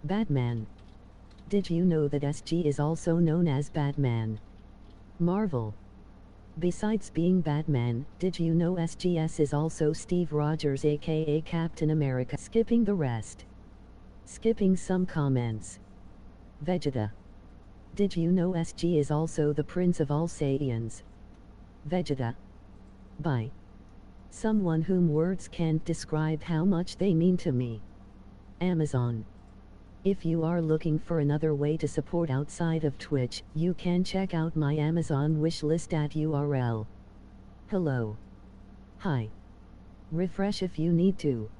Batman. Did you know that SG is also known as Batman? Marvel. Besides being Batman, did you know SGS is also Steve Rogers aka Captain America? Skipping the rest. Skipping some comments. Vegeta. Did you know SG is also the Prince of all Saiyans? Vegeta. By someone whom words can't describe how much they mean to me. Amazon. If you are looking for another way to support outside of Twitch, you can check out my Amazon wishlist at URL. Hello. Hi. Refresh if you need to.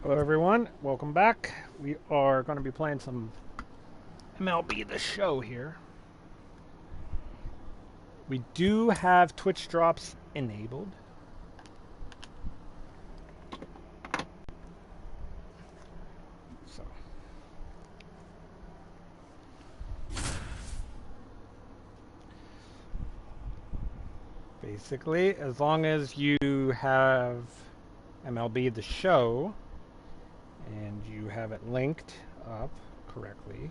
Hello everyone, welcome back. We are going to be playing some MLB The Show here. We do have Twitch drops enabled. So basically, as long as you have MLB The Show and you have it linked up correctly,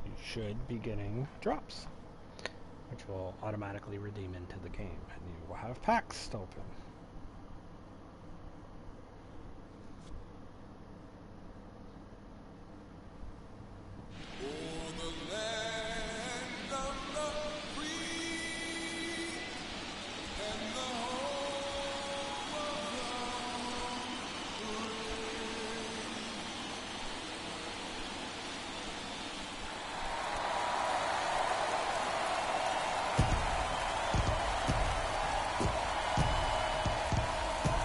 you should be getting drops, which will automatically redeem into the game, and you will have packs to open.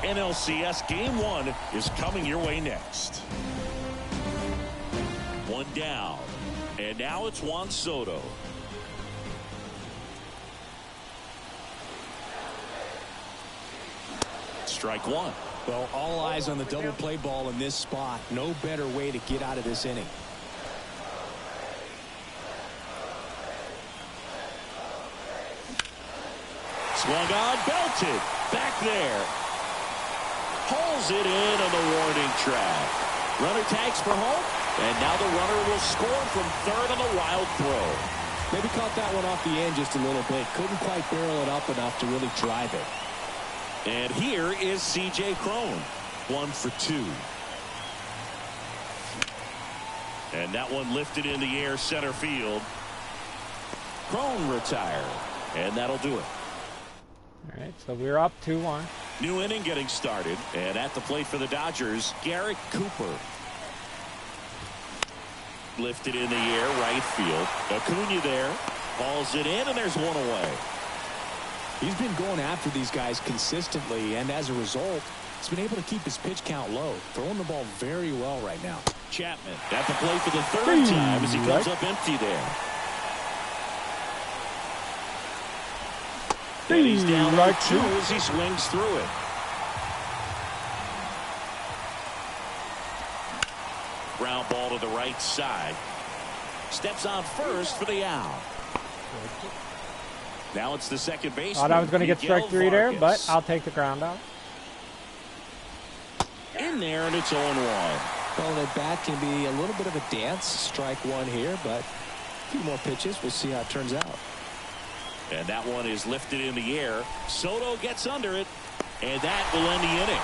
NLCS Game 1 is coming your way next. One down, and now it's Juan Soto. Strike one. Well, all eyes on the double play ball in this spot. No better way to get out of this inning. Swung on, belted. Back there. Pulls it in on the warning track. Runner tags for home, and now the runner will score from third on the wild throw. Maybe caught that one off the end just a little bit. Couldn't quite barrel it up enough to really drive it. And here is C.J. Cron. 1 for 2. And that one lifted in the air center field. Cron retired, and that'll do it. All right, so we're up 2-1. New inning getting started, and at the plate for the Dodgers, Garrett Cooper. Lifted in the air, right field. Acuna there, hauls it in, and there's one away. He's been going after these guys consistently, and as a result, he's been able to keep his pitch count low, throwing the ball very well right now. Chapman at the plate for the third time as he comes up empty there. And he's down right 2 as he swings through it. Ground ball to the right side. Steps on first for the out. Now it's the second base. Thought I was going to get strike 3 there, but I'll take the ground out. In there, and it's 0-1. Well, that bat can be a little bit of a dance. Strike 1 here, but a few more pitches. We'll see how it turns out. And that one is lifted in the air. Soto gets under it, and that will end the inning.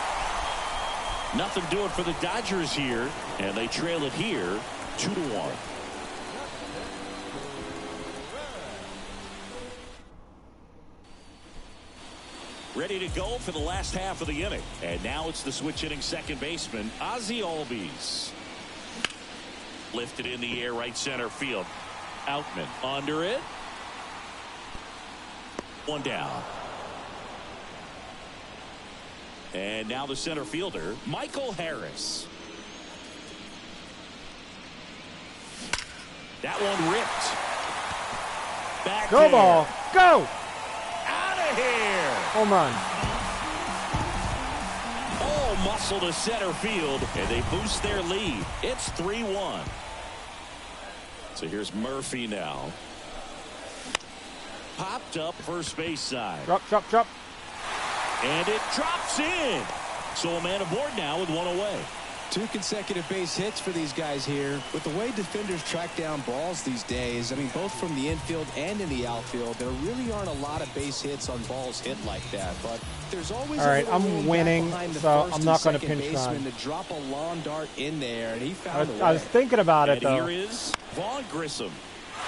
Nothing doing for the Dodgers here, and they trail it here 2-1. ready to go for the last half of the inning. And now it's the switch hitting second baseman, Ozzie Albies. Lifted in the air, right center field. Outman under it. One down. And now the center fielder, Michael Harris. That one ripped. Back Go there. ball. Go. Out of here. Home run. All muscle to center field, and they boost their lead. It's 3-1. So here's Murphy now. Popped up first base side. Drop. And it drops in. So a man aboard now with one away. 2 consecutive base hits for these guys here. With the way defenders track down balls these days, I mean, both from the infield and in the outfield, there really aren't a lot of base hits on balls hit like that. But there's always all right, a little I'm room winning, back behind the so first I'm not and going to second pinch baseman run. to drop a lawn dart in there, and he found a way. I was thinking about it, And though. here is Vaughn Grissom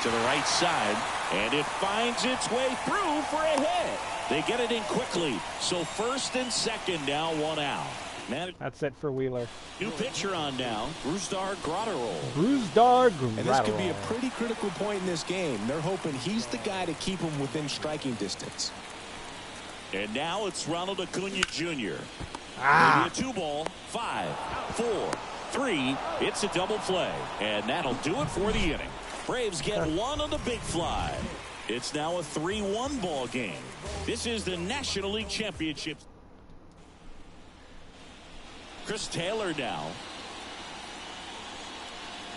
to the right side, and it finds its way through for a hit. They get it in quickly, so first and second now, one out. Man, That's it for Wheeler. new pitcher on now, Brusdar Graterol. Brusdar And this could be a Graterol. pretty critical point in this game. They're hoping he's the guy to keep them within striking distance. And now it's Ronald Acuna Jr. Maybe Ah. a 2-ball, 5, 4, 3. It's a double play, and that'll do it for the inning. Braves get one on the big fly. It's now a 3-1 ball game. This is the National League Championship. Chris Taylor now.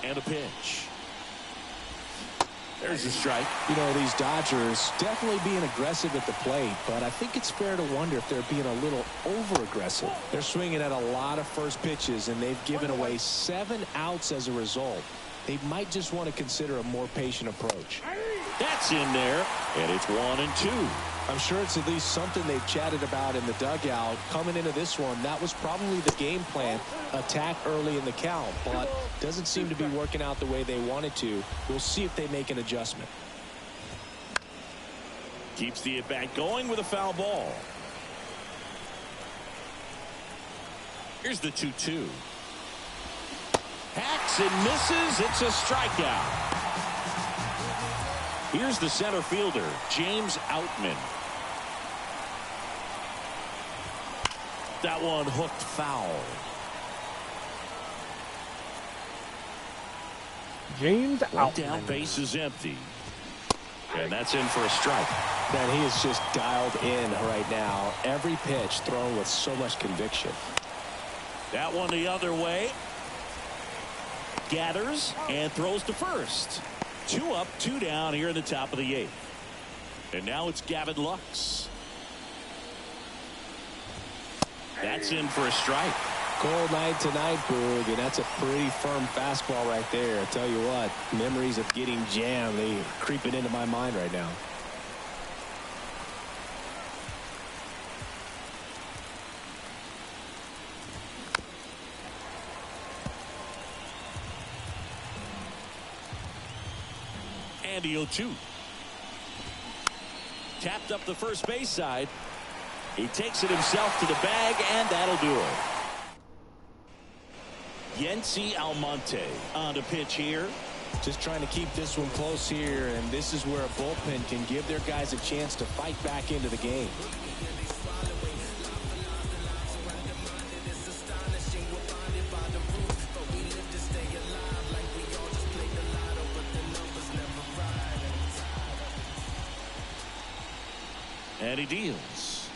And a pitch. There's a strike. You know, these Dodgers definitely being aggressive at the plate, but I think it's fair to wonder if they're being a little over-aggressive. They're swinging at a lot of first pitches, and they've given away 7 outs as a result. They might just want to consider a more patient approach. That's in there, and it's 1-2. I'm sure it's at least something they've chatted about in the dugout. Coming into this one, that was probably the game plan. Attack early in the count, but doesn't seem to be working out the way they wanted to. We'll see if they make an adjustment. Keeps the at-bat going with a foul ball. Here's the 2-2. Hacks and misses. It's a strikeout. Here's the center fielder, James Outman. That one hooked foul. James One Outman. down, base is empty. And that's in for a strike. Man, he is just dialed in right now. Every pitch thrown with so much conviction. That one the other way. Gathers and throws to first. 2 up, 2 down here in the top of the 8th. And now it's Gavin Lux. That's in for a strike. Cold night tonight, Boog, and that's a pretty firm fastball right there. I tell you what, memories of getting jammed, they are creeping into my mind right now. And the 0-2. Tapped up the first base side. He takes it himself to the bag, and that'll do it. Yency Almonte on the pitch here. Just trying to keep this one close here, and this is where a bullpen can give their guys a chance to fight back into the game. And he deals.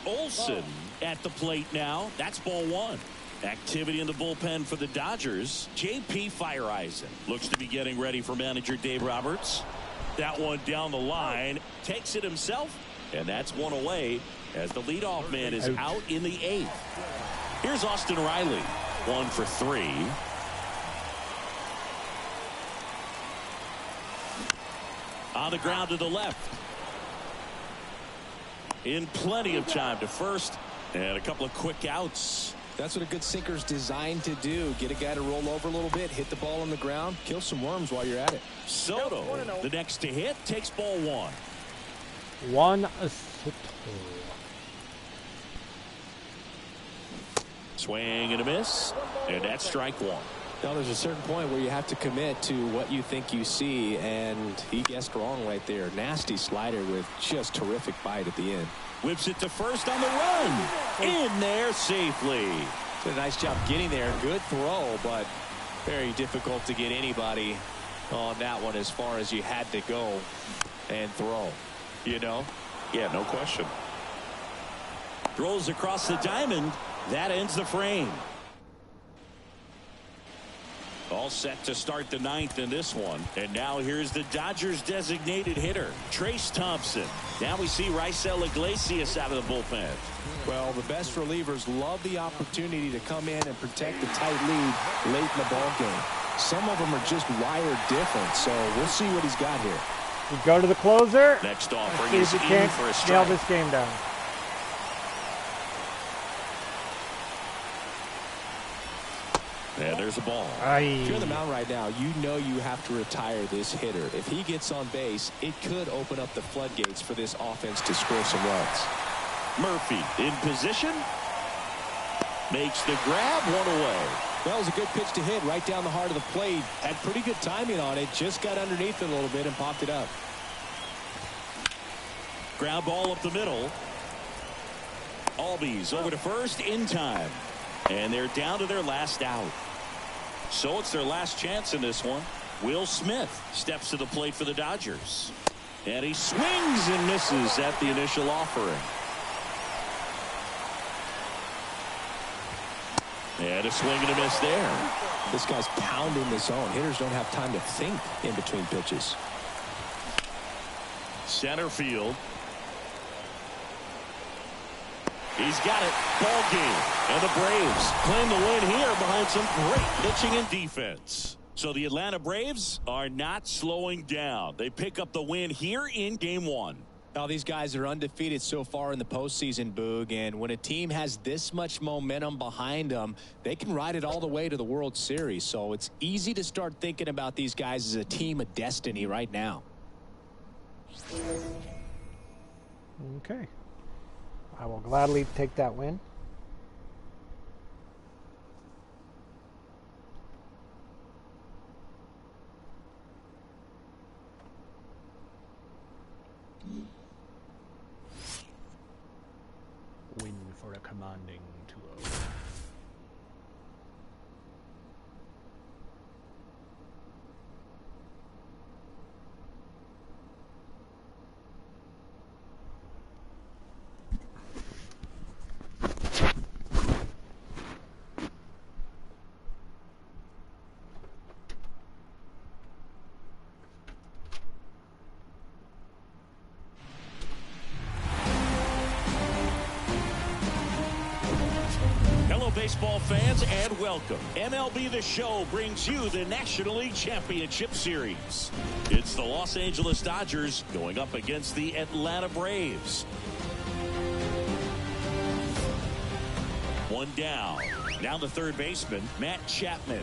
Olsen at the plate now. That's ball 1. Activity in the bullpen for the Dodgers. J.P. Fireeisen looks to be getting ready for manager Dave Roberts. That one down the line. Takes it himself. And that's one away as the leadoff man is out in the 8th. Here's Austin Riley. 1 for 3. On the ground to the left. In plenty of time to first. And a couple of quick outs. That's what a good sinker's designed to do. Get a guy to roll over a little bit, hit the ball on the ground, kill some worms while you're at it. Soto, the next to hit, takes ball 1. Juan Soto. Swing and a miss, and that's strike one. Now there's a certain point where you have to commit to what you think you see, and he guessed wrong right there. Nasty slider with just terrific bite at the end. Whips it to first on the run. In there safely. Did a nice job getting there. Good throw, but very difficult to get anybody on that one as far as you had to go and throw. You know? Yeah, no question. Throws across the diamond. That ends the frame. All set to start the ninth in this one. And now here's the Dodgers designated hitter, Trace Thompson. Now we see Raisel Iglesias out of the bullpen. Well, the best relievers love the opportunity to come in and protect the tight lead late in the ball game. Some of them are just wired different, so we'll see what he's got here. We go to the closer. Next offering See is if in you can't for a nail strike. this game down. And there's a ball. If you're on the mound right now, you know you have to retire this hitter. If he gets on base, it could open up the floodgates for this offense to score some runs. Murphy in position. Makes the grab, one away. That was a good pitch to hit right down the heart of the plate. Had pretty good timing on it. Just got underneath it a little bit and popped it up. Ground ball up the middle. Albies over to first in time. And they're down to their last out. So it's their last chance in this one. Will Smith steps to the plate for the Dodgers. And he swings and misses at the initial offering. And a swing and a miss there. This guy's pounding the zone. Hitters don't have time to think in between pitches. Center field. He's got it. Ball game. And the Braves claim the win here behind some great pitching and defense. So the Atlanta Braves are not slowing down. They pick up the win here in game one. Now these guys are undefeated so far in the postseason, Boog, and when a team has this much momentum behind them, they can ride it all the way to the World Series. So it's easy to start thinking about these guys as a team of destiny right now. Okay. I will gladly take that win. Win for a commanding 2-0. Baseball fans, and welcome. MLB The Show brings you the National League Championship Series. It's the Los Angeles Dodgers going up against the Atlanta Braves. One down. Now the third baseman, Matt Chapman.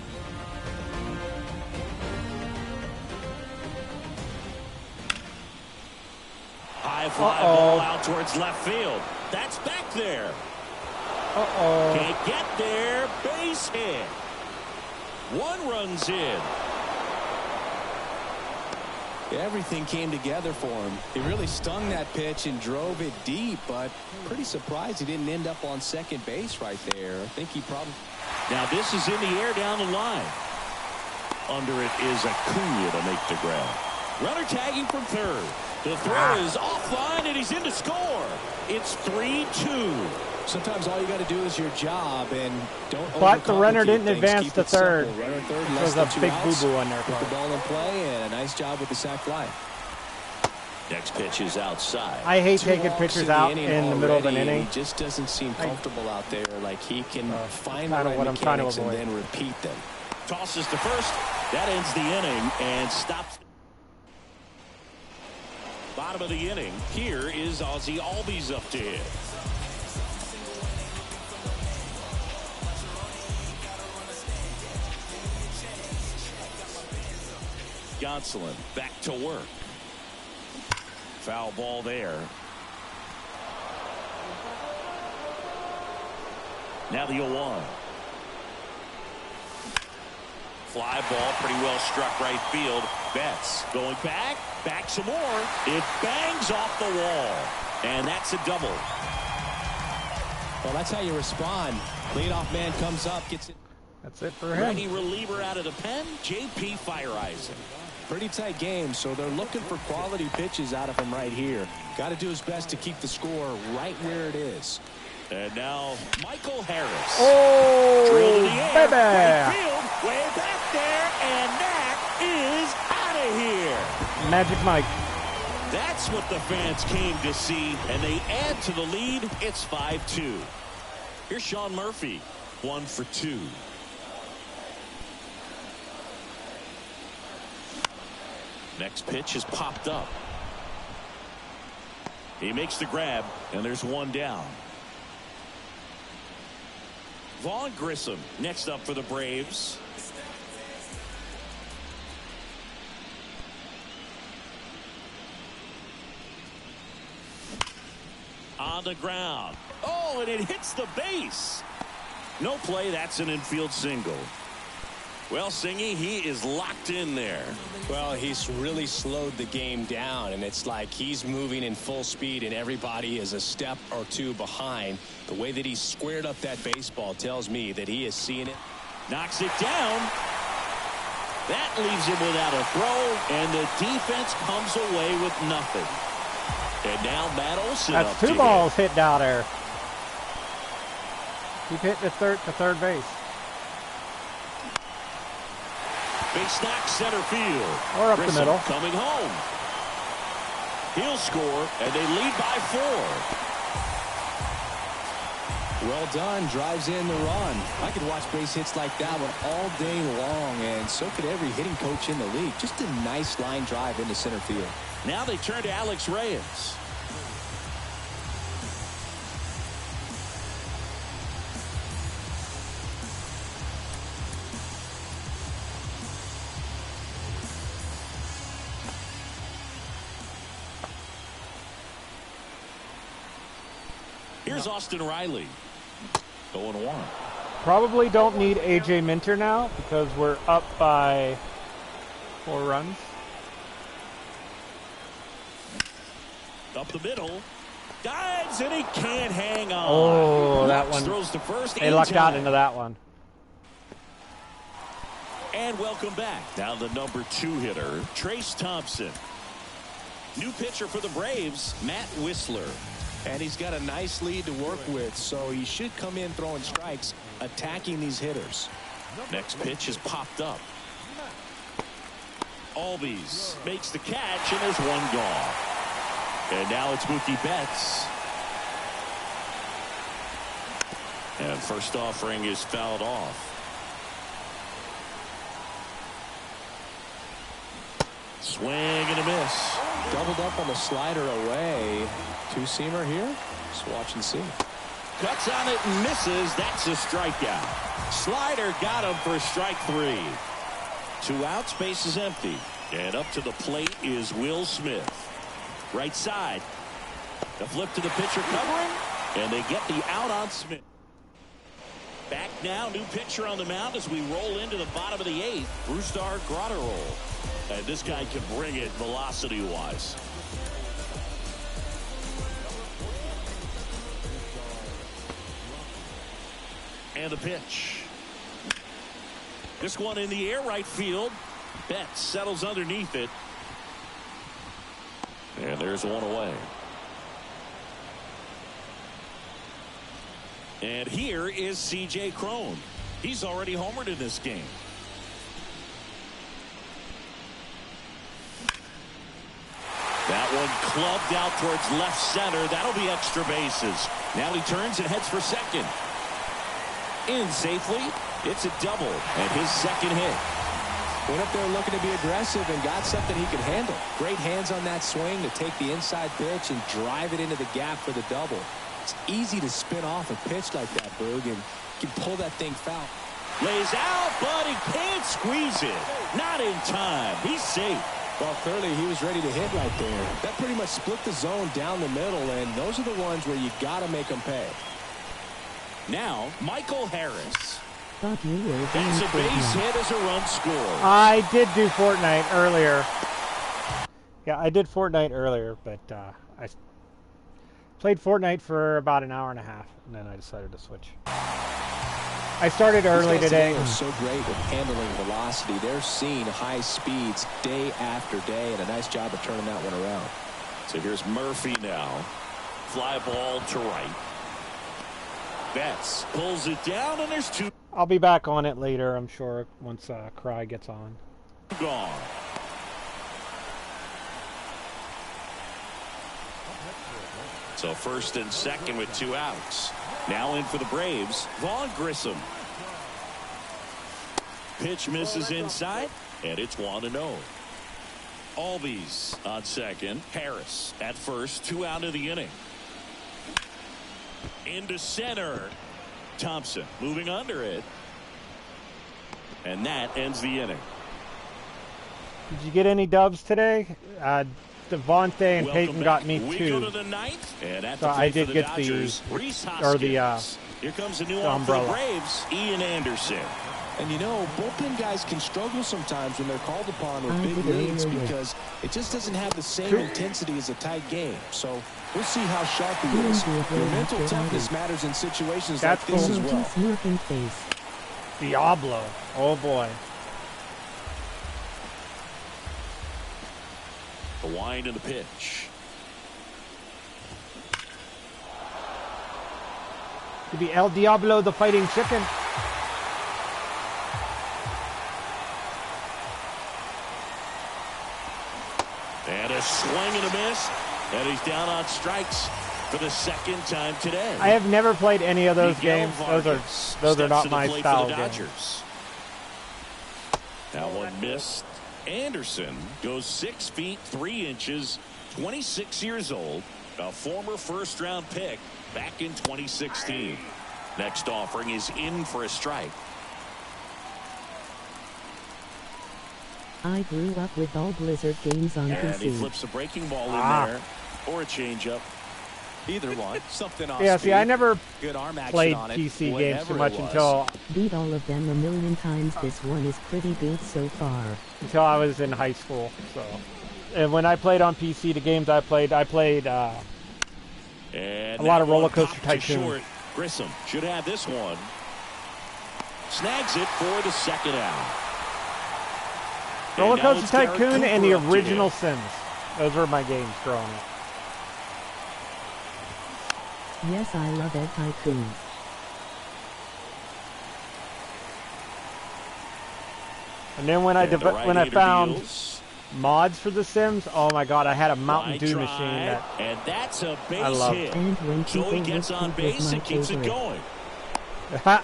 High fly ball out towards left field. That's back there. Can't get there. Base hit. One run's in. Everything came together for him. He really stung that pitch and drove it deep, but pretty surprised he didn't end up on second base right there. I think he probably... Now this is in the air down the line. Under it is Acuna to make the grab. Runner tagging from third. The throw is offline and he's in to score. It's 3-2. Sometimes all you got to do is your job and don't. But the runner didn't things. advance Keep to it third. simple. Runner third, It less was a than 2 big outs. boo-boo on there. Put the ball in play and a nice job with the sac fly. Next pitch is outside. I hate 2 taking walks pitchers the out inning in the middle of an already. inning. He just doesn't seem comfortable out there. Like he can find the kind of right what I'm trying to mechanics and avoid. then repeat them. Tosses to first. That ends the inning and stops. Bottom of the inning. Here is Ozzie Albies up to hit. Gonsolin back to work. Foul ball there. Now the 0-1. Fly ball, pretty well struck right field. Betts going back some more. It bangs off the wall, and that's a double. Well, that's how you respond. Leadoff man comes up, gets it. That's it for him. Ready reliever out of the pen, J.P. Fire-Eisen. Pretty tight game, so they're looking for quality pitches out of him right here. Got to do his best to keep the score right where it is. And now Michael Harris. Oh, Drilled in the air. baby. Right field, way back there, and that is out of here. Magic Mike. That's what the fans came to see, and they add to the lead. It's 5-2. Here's Sean Murphy, 1 for 2. Next pitch is popped up. He makes the grab, and there's one down. Vaughn Grissom next up for the Braves. On the ground. Oh, and it hits the base. No play. That's an infield single. Well, Singy, he is locked in there. Well, he's really slowed the game down, and it's like he's moving in full speed, and everybody is a step or two behind. The way that he squared up that baseball tells me that he is seeing it. Knocks it down. That leaves him without a throw, and the defense comes away with nothing. And now Matt Olson up That's to two hit. balls hit out there. Keep hitting to third base. Base knock center field. Or up the Grissom middle. coming home. He'll score, and they lead by 4. Well done. Drives in the run. I could watch base hits like that one all day long, and so could every hitting coach in the league. Just a nice line drive into center field. Now they turn to Alex Reyes. Here's Austin Riley. 0-1. Probably don't need AJ Minter now because we're up by 4 runs. Up the middle. Dives, and he can't hang on. Oh, that one. Throws to first. They lucked out into that one. And welcome back. Now the number 2 hitter, Trace Thompson. New pitcher for the Braves, Matt Whistler. And he's got a nice lead to work with, so he should come in throwing strikes, attacking these hitters. Next pitch is popped up. Albies makes the catch, and there's one gone. And now it's Mookie Betts. And first offering is fouled off. Swing and a miss. Doubled up on the slider away. Two-seamer here. Just watch and see. Cuts on it and misses. That's a strikeout. Slider got him for strike 3. 2 outs, base is empty. And up to the plate is Will Smith. Right side. The flip to the pitcher covering. And they get the out on Smith. Back now, new pitcher on the mound as we roll into the bottom of the 8th. Brusdar Graterol. And this guy can bring it velocity-wise. And the pitch. This one in the air, right field. Betts settles underneath it. And there's one away. And here is C.J. Cron. He's already homered in this game. That one clubbed out towards left center. That'll be extra bases. Now he turns and heads for second. In safely. It's a double and his second hit. Went up there looking to be aggressive and got something he could handle. Great hands on that swing to take the inside pitch and drive it into the gap for the double. It's easy to spin off a pitch like that, Boog, and you can pull that thing foul. Lays out, but he can't squeeze it. Not in time. He's safe. Well, clearly he was ready to hit right there. That pretty much split the zone down the middle, and those are the ones where you got to make them pay. Now, Michael Harris. Thought you were That's doing a base Fortnite. hit as a run scored. I did do Fortnite earlier. Yeah, I did Fortnite earlier, but I played Fortnite for about an hour and a half, and then I decided to switch. I started early today. They're so great with handling velocity. They're seeing high speeds day after day, and a nice job of turning that one around. So here's Murphy now. Fly ball to right. Betts pulls it down, and there's two I'll be back on it later, I'm sure, once Cry gets on. gone. So first and second with 2 outs. Now in for the Braves, Vaughn Grissom. Pitch misses inside, and it's 1-0. Albies on second. Harris at first, 2 out of the inning. Into center. Thompson moving under it. And that ends the inning. Did you get any dubs today? Devontae and Welcome Peyton back. got me We 2. go to the ninth, and at So the I plate did for get Dodgers, the Rhys or the Hoskins. Here comes a new one for the umbrella. Braves, Ian Anderson. And you know, bullpen guys can struggle sometimes when they're called upon with I big did leagues earlier. because it just doesn't have the same True. intensity as a tight game. So we'll see how sharp he Ian is. do it Your right mental after toughness Hardy. matters in situations That's like this cool. as well. Smirking face. Diablo. Oh boy. The wind and the pitch. Could be El Diablo the fighting chicken. And a swing and a miss. And he's down on strikes for the second time today. I have never played any of those Miguel games. Vargas Those are steps not to the my plate style for the games. Dodgers. Now one missed. Anderson goes 6 feet 3 inches, 26 years old, a former first-round pick back in 2016. Next offering is in for a strike. I grew up with all Blizzard games on And he PC. flips a breaking ball in Ah. there, or a changeup. Either one, something off Yeah, speed. see, I never Good arm action played on it, PC games whatever too it much was. Beat all of them a million times. This one is pretty good so far. until I was in high school. So, and when I played on PC, the games I played And a lot of that one Roller Coaster popped to Tycoon. short. Grissom should have this one. Snags it for the second out. Roller And now Coaster it's Garrett Tycoon and Cooper the up to original hit. Sims. Those were my games growing up. Yes, I love Ed Tycoon. And then when I And the when I right-hander found deals. mods for The Sims, oh my god, I had a Mountain Line Dew drive, machine that and that's a I base love. hit. And when So he people gets look on cute was base my and keeps it favorite. going.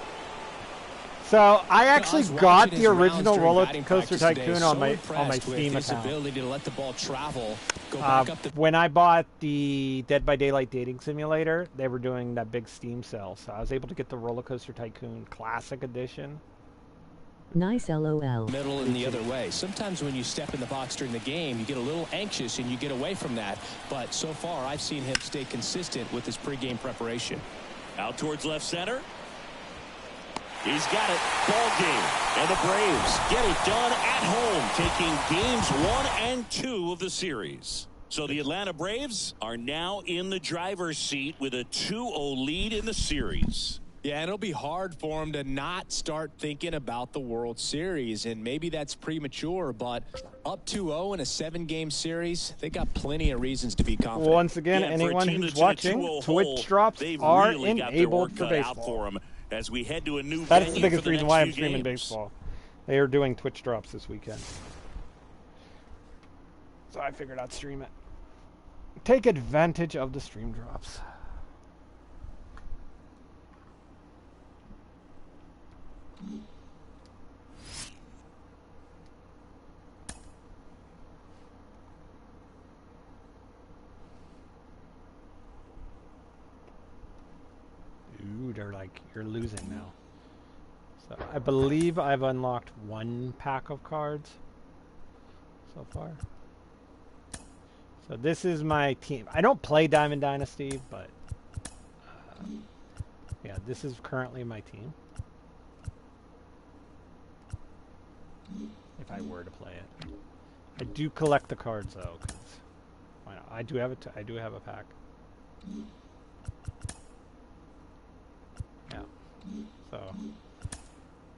So I actually Us got watching the his rounds original during Roller batting Coaster practice today, Tycoon so on my impressed with Steam his account. ability to let the ball travel, go back up the When I bought the Dead by Daylight Dating Simulator, they were doing that big Steam sale, so I was able to get the Roller Coaster Tycoon Classic Edition. Nice LOL. middle and the other way. Sometimes when you step in the box during the game, you get a little anxious and you get away from that. But so far, I've seen him stay consistent with his pregame preparation. Out towards left center. He's got it. Ball game. And the Braves get it done at home, taking games 1 and 2 of the series. So the Atlanta Braves are now in the driver's seat with a 2-0 lead in the series. Yeah, and it'll be hard for him to not start thinking about the World Series, and maybe that's premature, but up 2-0 in a 7-game series, they got plenty of reasons to be confident. Once again, Yeah, for a anyone team who's that's in a watching, 2-0 Twitch hole, drops they've are really got their enabled work for cut out baseball. for 'em as we head to a new That is the venue biggest for the reason next why I'm few streaming games. baseball. They are doing Twitch drops this weekend. So I figured I'd stream it. Take advantage of the stream drops. Ooh, they're like, you're losing now. So I believe I've unlocked 1 pack of cards so far. So this is my team. I don't play Diamond Dynasty, but yeah, Yeah, this is currently my team. If I were to play it, I do collect the cards though. 'Cause why not? I do have a pack. Yeah. So,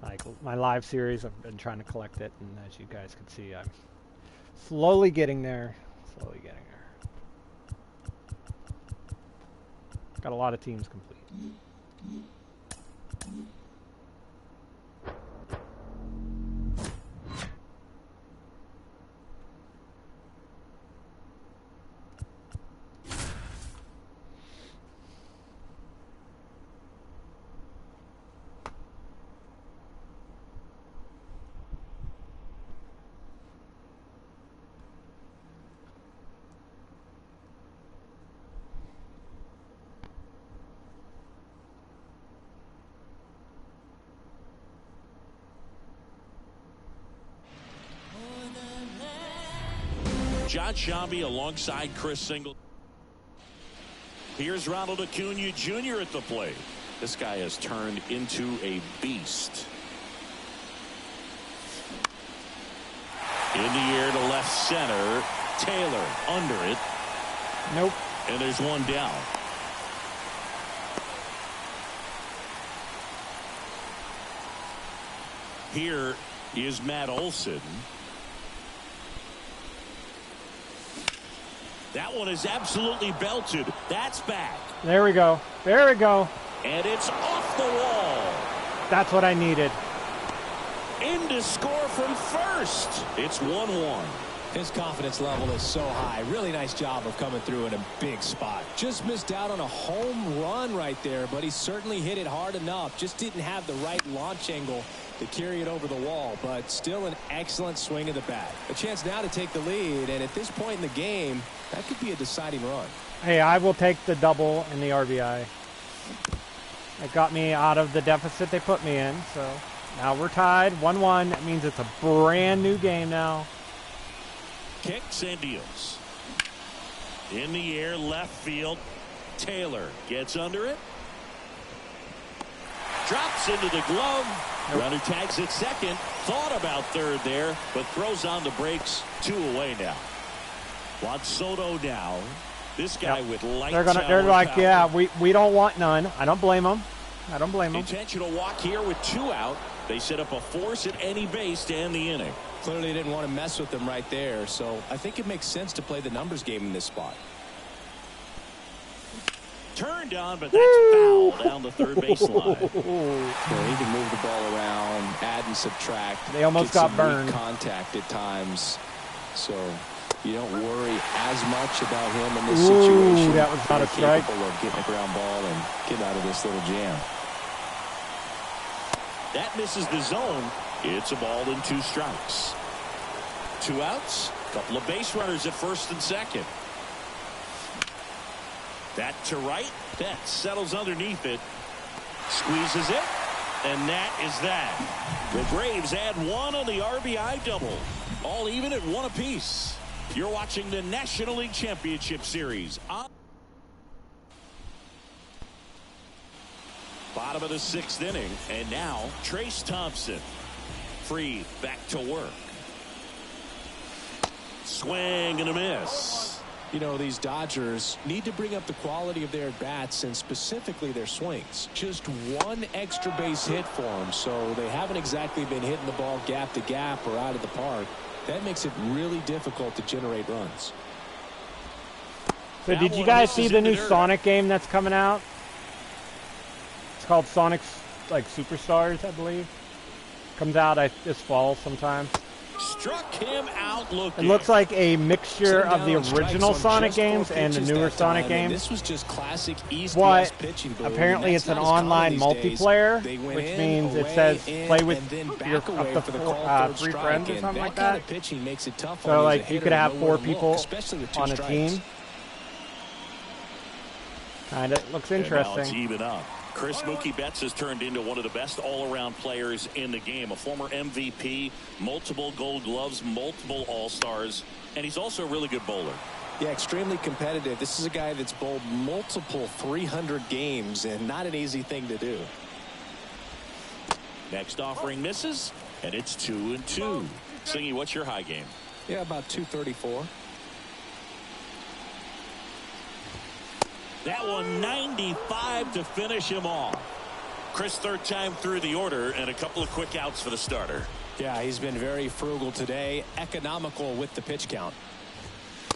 like my live series, I've been trying to collect it, and as you guys can see, I'm slowly getting there. Slowly getting there. Got a lot of teams complete. John Shambi alongside Chris Singleton. Here's Ronald Acuna Jr. at the plate. This guy has turned into a beast. In the air to left center. Taylor under it. Nope. And there's one down. Here is Matt Olson. That one is absolutely belted. That's back. There we go. There we go. And it's off the wall. That's what I needed. In to score from first. It's 1-1. His confidence level is so high. Really nice job of coming through in a big spot. Just missed out on a home run right there, but he certainly hit it hard enough. Just didn't have the right launch angle to carry it over the wall, but still an excellent swing of the bat. A chance now to take the lead, and at this point in the game, that could be a deciding run. Hey, I will take the double in the RBI. It got me out of the deficit they put me in, so now we're tied 1-1. That means it's a brand new game now. Kicks and deals. In the air, left field. Taylor gets under it. Drops into the glove. Nope. Runner tags at second. Thought about third there, but throws on the brakes. 2 away now. Juan Soto now. This guy with lights out. They're like, power. yeah, we don't want none. I don't blame them. I don't blame them. Intentional walk here with 2 out. They set up a force at any base to end the inning. Clearly didn't want to mess with them right there, so I think it makes sense to play the numbers game in this spot. Turned on, but that's foul down the third baseline. He can move the ball around, add and subtract. They almost got burned. Contact at times, so you don't worry as much about him in this situation. That was not a strike. Capable of getting a ground ball and get out of this little jam. That misses the zone. It's a ball and 2 strikes. 2 outs. Couple of base runners at first and second. That to right. That settles underneath it. Squeezes it. And that is that. The Braves add 1 on the RBI double. All even at 1 apiece. You're watching the National League Championship Series. Bottom of the 6th inning. And now Trace Thompson. Free back to work. Swing and a miss. You know, these Dodgers need to bring up the quality of their at-bats and specifically their swings. Just 1 extra base hit for them, so they haven't exactly been hitting the ball gap to gap or out of the park. That makes it really difficult to generate runs. So did you guys see the new Sonic game that's coming out? It's called Sonic Superstars, I believe. Comes out this fall sometime. Struck him out looking. It looks like a mixture of the original Sonic games and the newer Sonic games. This was just classic But apparently it's an online multiplayer, which means it says play with your up to 3 friends or something like that. So like you could have 4 people on a team. And it looks interesting. It's even up. Chris Mookie Betts has turned into one of the best all-around players in the game. A former MVP, multiple Gold Gloves, multiple All-Stars, and he's also a really good bowler. Yeah, extremely competitive. This is a guy that's bowled multiple 300 games, and not an easy thing to do. Next offering misses, and it's 2-2. Singy, what's your high game? Yeah, about 234. That one 95 to finish him off. Chris, third time through the order, and a couple of quick outs for the starter. Yeah, he's been very frugal today, economical with the pitch count.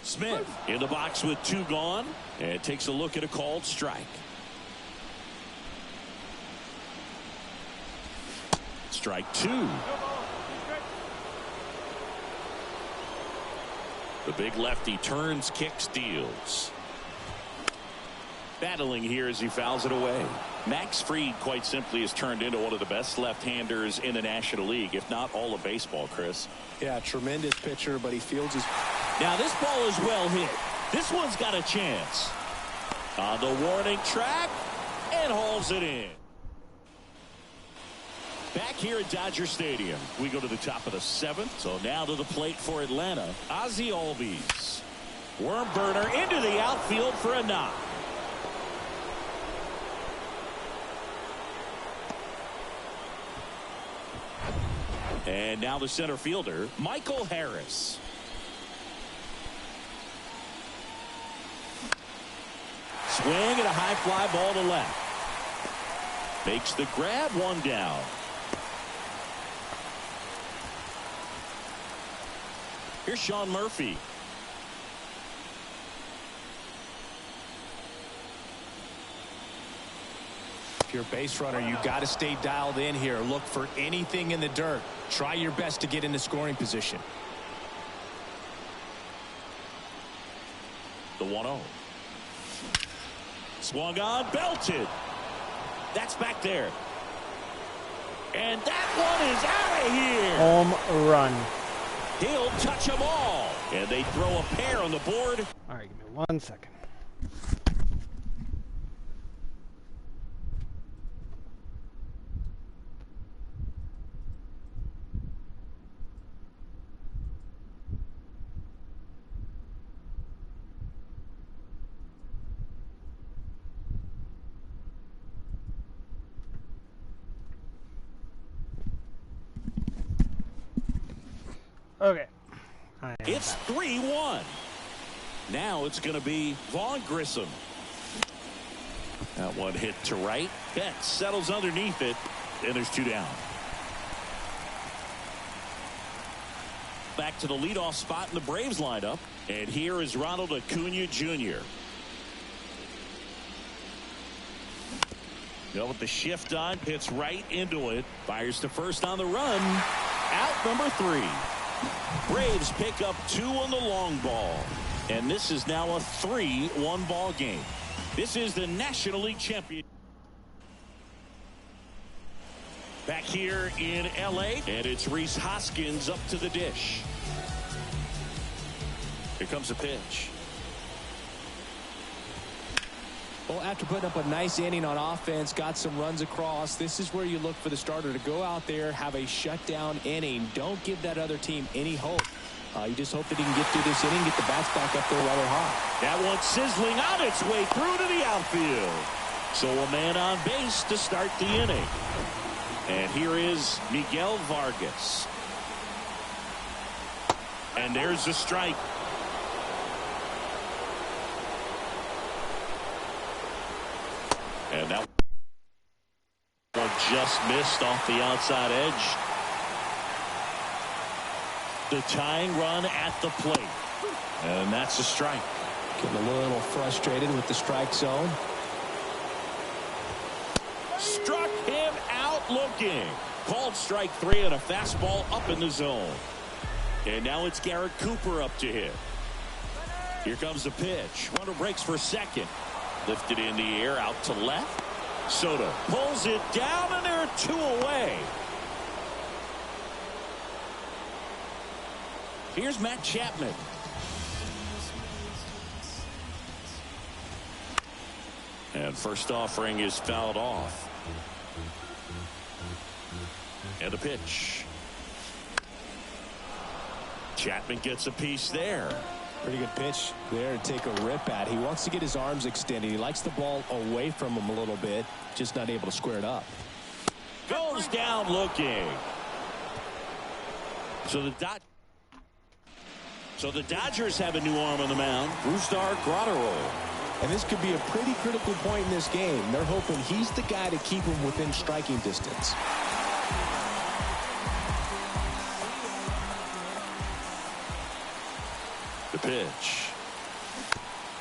Smith in the box with 2 gone, and takes a look at a called strike. Strike 2. The big lefty turns, kicks, deals. Battling here as he fouls it away. Max Fried, quite simply, has turned into one of the best left-handers in the National League, if not all of baseball, Chris. Yeah, tremendous pitcher, but he fields his... Now this ball is well hit. This one's got a chance. On the warning track, and hauls it in. Back here at Dodger Stadium, we go to the top of the 7th. So now to the plate for Atlanta, Ozzie Albies. Worm burner into the outfield for a knock. And now the center fielder, Michael Harris. Swing and a high fly ball to left. Makes the grab, 1 down. Here's Sean Murphy. If you're a base runner, you got to stay dialed in here. Look for anything in the dirt. Try your best to get into scoring position. The 1-0. Swung on, belted. That's back there. And that one is out of here. Home run. He'll touch them all. And they throw a pair on the board. All right, give me 1 second. Okay. It's 3-1. Now it's going to be Vaughn Grissom. That one hit to right. Betts settles underneath it, and there's 2 down. Back to the leadoff spot in the Braves lineup. And here is Ronald Acuna Jr. With the shift on, hits right into it. Fires to first on the run. Out number 3. Braves pick up 2 on the long ball. And this is now a 3-1 ball game. This is the National League champion. Back here in L.A. And it's Rhys Hoskins up to the dish. Here comes a pitch. Well, after putting up a nice inning on offense, got some runs across, this is where you look for the starter to go out there, have a shutdown inning. Don't give that other team any hope. You just hope that he can get through this inning, get the bats back up there while they're hot. That one sizzling on its way through to the outfield. So a man on base to start the inning. And here is Miguel Vargas. And there's the strike. And that one just missed off the outside edge. The tying run at the plate. And that's a strike. Getting a little frustrated with the strike zone. Struck him out looking. Called strike 3 and a fastball up in the zone. And now it's Garrett Cooper up to hit. Here comes the pitch. Runner breaks for second. Lifted in the air out to left. Soto pulls it down, and there are 2 away. Here's Matt Chapman. And first offering is fouled off. And a pitch. Chapman gets a piece there. Pretty good pitch there to take a rip at. He wants to get his arms extended. He likes the ball away from him a little bit, just not able to square it up. Goes down looking. So the Dodgers have a new arm on the mound. Brusdar Graterol. And this could be a pretty critical point in this game. They're hoping he's the guy to keep him within striking distance. The pitch.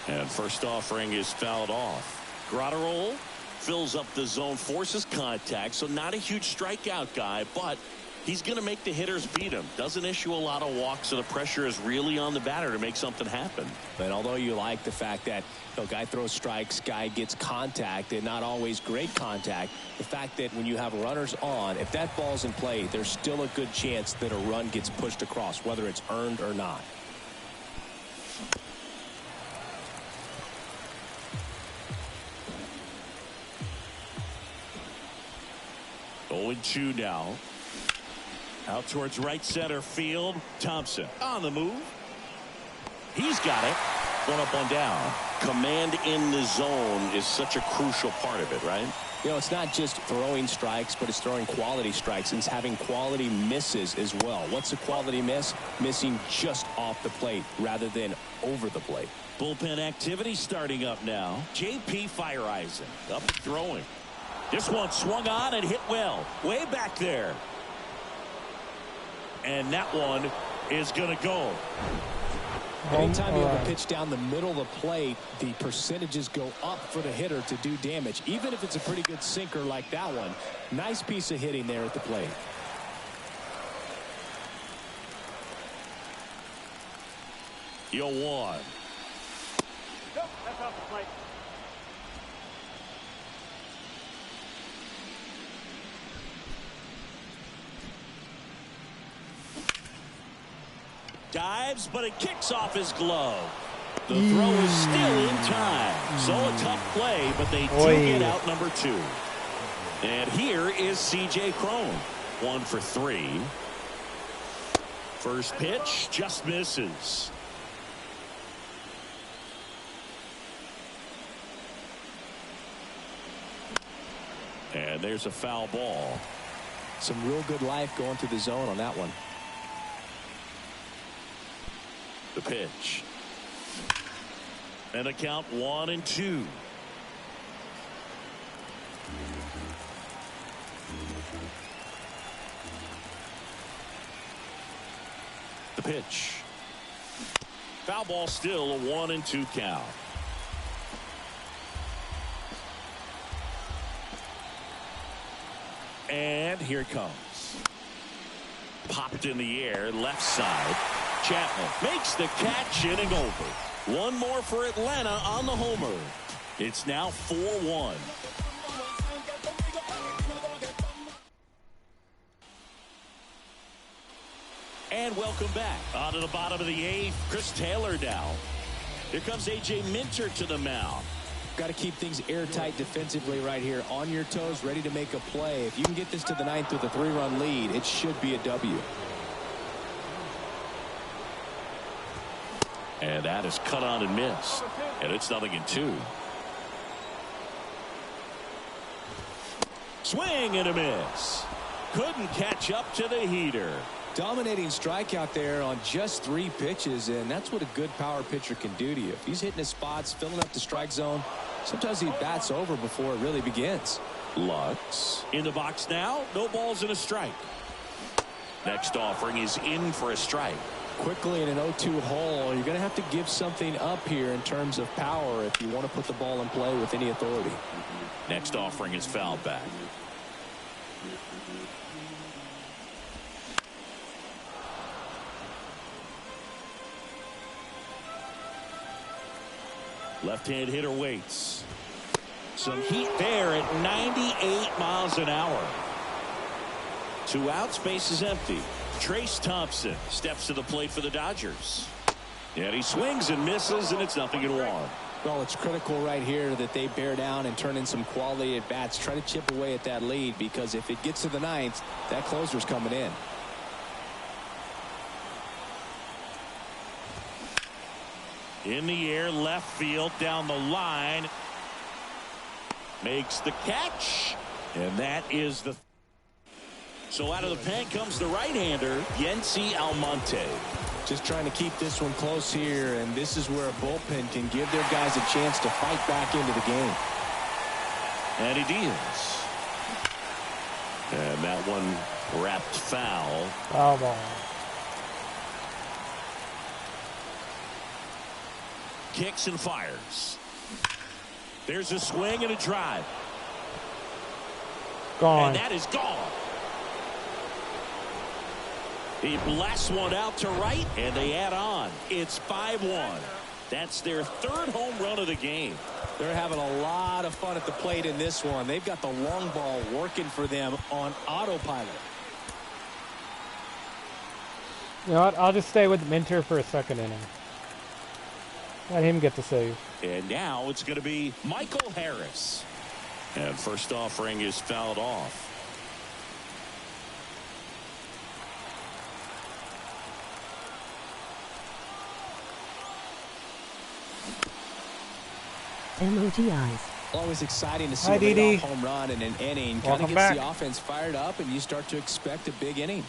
And first offering is fouled off. Graterol fills up the zone, forces contact, so not a huge strikeout guy, but he's going to make the hitters beat him. Doesn't issue a lot of walks, so the pressure is really on the batter to make something happen. But although you like the fact that guy throws strikes, guy gets contact, and not always great contact, the fact that when you have runners on, if that ball's in play, there's still a good chance that a run gets pushed across, whether it's earned or not. Oh, 0-2 now. Out towards right center field. Thompson on the move. He's got it. One up, one down. Command in the zone is such a crucial part of it, right? It's not just throwing strikes, but it's throwing quality strikes, and it's having quality misses as well. What's a quality miss? Missing just off the plate rather than over the plate. Bullpen activity starting up now. J.P. Fireisen up and throwing. This one swung on and hit well. Way back there. And that one is going to go. Anytime you have a pitch down the middle of the plate, the percentages go up for the hitter to do damage, even if it's a pretty good sinker like that one. Nice piece of hitting there at the plate. Yo, one. Nope, that's off the plate. Dives, but it kicks off his glove. The throw is still in time. So a tough play, but they do get out number 2. And here is C.J. Cron. 1 for 3. First pitch just misses. And there's a foul ball. Some real good life going through the zone on that one. The pitch. And a count 1-2. The pitch. Foul ball, still a 1-2 count. And here it comes. Popped in the air, left side. Chapman makes the catch, inning over. One more for Atlanta on the homer. It's now 4-1. And welcome back. On to the bottom of the 8th. Chris Taylor now. Here comes A.J. Minter to the mound. Got to keep things airtight defensively right here. On your toes, ready to make a play. If you can get this to the 9th with a 3-run lead, it should be a W. And that is cut on and missed. And it's 0-2. Swing and a miss. Couldn't catch up to the heater. Dominating strikeout there on just 3 pitches, and that's what a good power pitcher can do to you. If he's hitting his spots, filling up the strike zone, sometimes he bats over before it really begins. Lutz in the box now. No balls and a strike. Next offering is in for a strike. Quickly in an 0-2 hole, you're going to have to give something up here in terms of power if you want to put the ball in play with any authority. Next offering is fouled back. Left-hand hitter waits. Some heat there at 98 miles an hour. 2 outs, base is empty. Trace Thompson steps to the plate for the Dodgers. And he swings and misses, and it's 0-1. Well, it's critical right here that they bear down and turn in some quality at bats. Try to chip away at that lead, because if it gets to the 9th, that closer's coming in. In the air, left field, down the line. Makes the catch. And that is the... So out of the pen comes the right-hander, Yency Almonte. Just trying to keep this one close here, and this is where a bullpen can give their guys a chance to fight back into the game. And he deals. And that one wrapped foul. Foul ball. Kicks and fires. There's a swing and a drive. Gone. And that is gone. He blasts one out to right, and they add on. It's 5-1. That's their third home run of the game. They're having a lot of fun at the plate in this one. They've got the long ball working for them on autopilot. You know what? I'll just stay with Minter for a second inning. Let him get the save. And now it's going to be Michael Harris. And first offering is fouled off. Emojis. Always exciting to see Hi, a Dee. leadoff home run in an inning. Kind Welcome of gets back. the offense fired up, and you start to expect a big inning.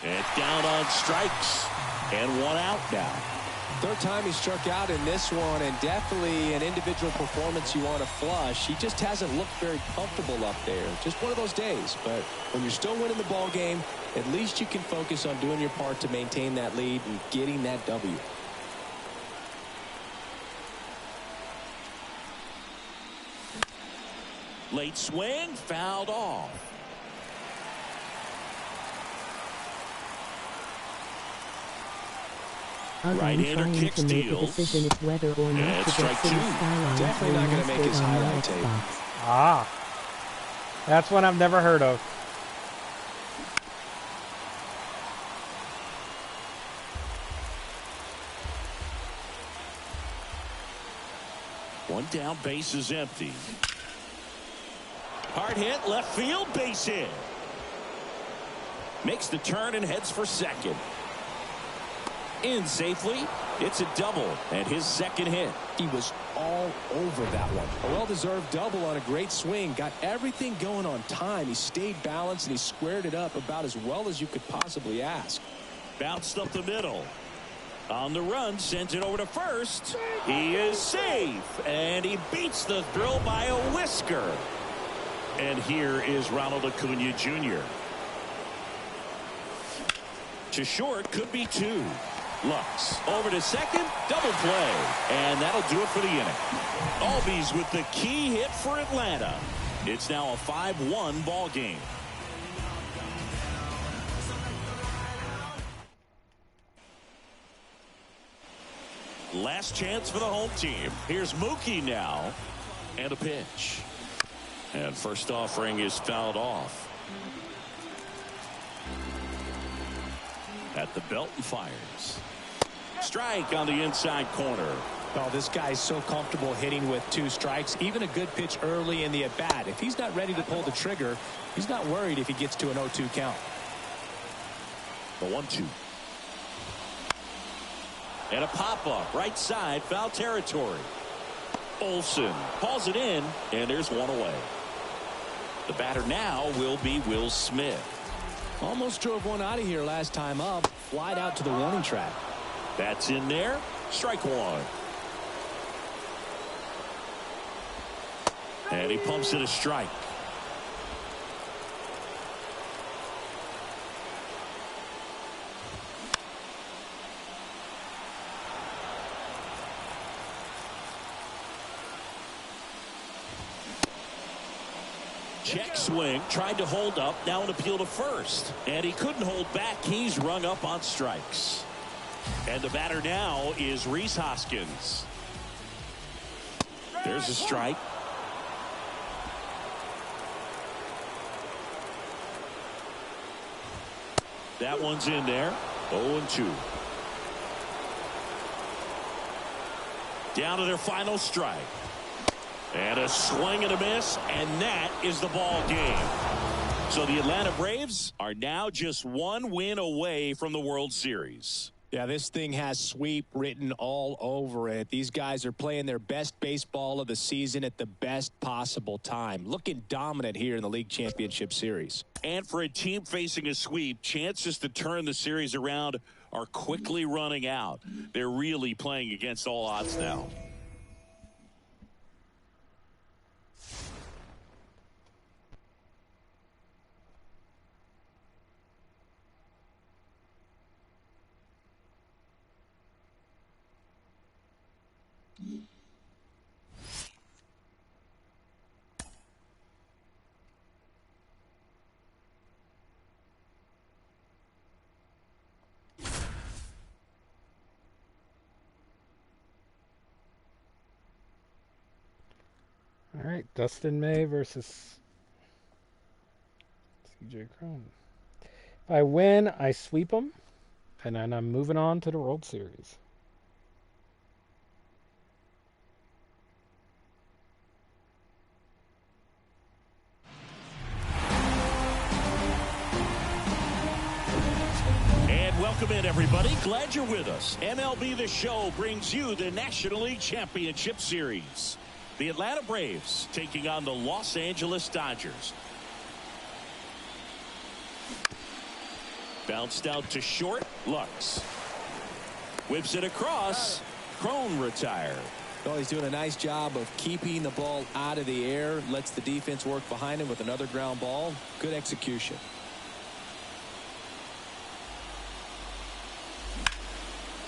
And down on strikes. And one out now. Third time he struck out in this one, and definitely an individual performance you want to flush. He just hasn't looked very comfortable up there. Just one of those days. But when you're still winning the ball game, at least you can focus on doing your part to maintain that lead and getting that W. Late swing, fouled off. Again, Right-hander trying kicks, to make a deals. decision if whether or And not to strike get City two. Skylines Definitely not gonna make his remastered on my highlight tape. Xbox. Ah. That's one I've never heard of. One down, base is empty. Hard hit, left field, base hit. Makes the turn and heads for second. In safely. It's a double and his second hit. He was all over that one. A well-deserved double on a great swing. Got everything going on time. He stayed balanced and he squared it up about as well as you could possibly ask. Bounced up the middle. On the run, sends it over to first. He is safe, and he beats the throw by a whisker. And here is Ronald Acuna Jr. To short, could be two. Lux over to second, double play, and that'll do it for the inning. Albies with the key hit for Atlanta. It's now a 5-1 ball game. Last chance for the home team. Here's Mookie now, and a pitch. And first offering is fouled off. At the belt and fires. Strike on the inside corner. Oh, this guy's so comfortable hitting with two strikes. Even a good pitch early in the at-bat. If he's not ready to pull the trigger, he's not worried if he gets to an 0-2 count. The 1-2. And a pop-up right side, foul territory. Olsen hauls it in, and there's one away. The batter now will be Will Smith. Almost drove one out of here last time up. Flied out to the warning track. That's in there. Strike one. And he pumps it a strike. Check swing, tried to hold up, now an appeal to first. And he couldn't hold back. He's rung up on strikes. And the batter now is Rhys Hoskins. There's a strike. That one's in there. 0-2. Down to their final strike. And a swing and a miss, and that is the ball game. So the Atlanta Braves are now just one win away from the World Series. Yeah, this thing has sweep written all over it. These guys are playing their best baseball of the season at the best possible time. Looking dominant here in the League Championship Series. And for a team facing a sweep, chances to turn the series around are quickly running out. They're really playing against all odds now. All right, Dustin May versus CJ Cron. If I win, I sweep them, and then I'm moving on to the World Series. And welcome in, everybody. Glad you're with us. MLB The Show brings you the National League Championship Series. The Atlanta Braves taking on the Los Angeles Dodgers. Bounced out to short. Lux whips it across. Cron retired. Well, he's doing a nice job of keeping the ball out of the air. Lets the defense work behind him with another ground ball. Good execution.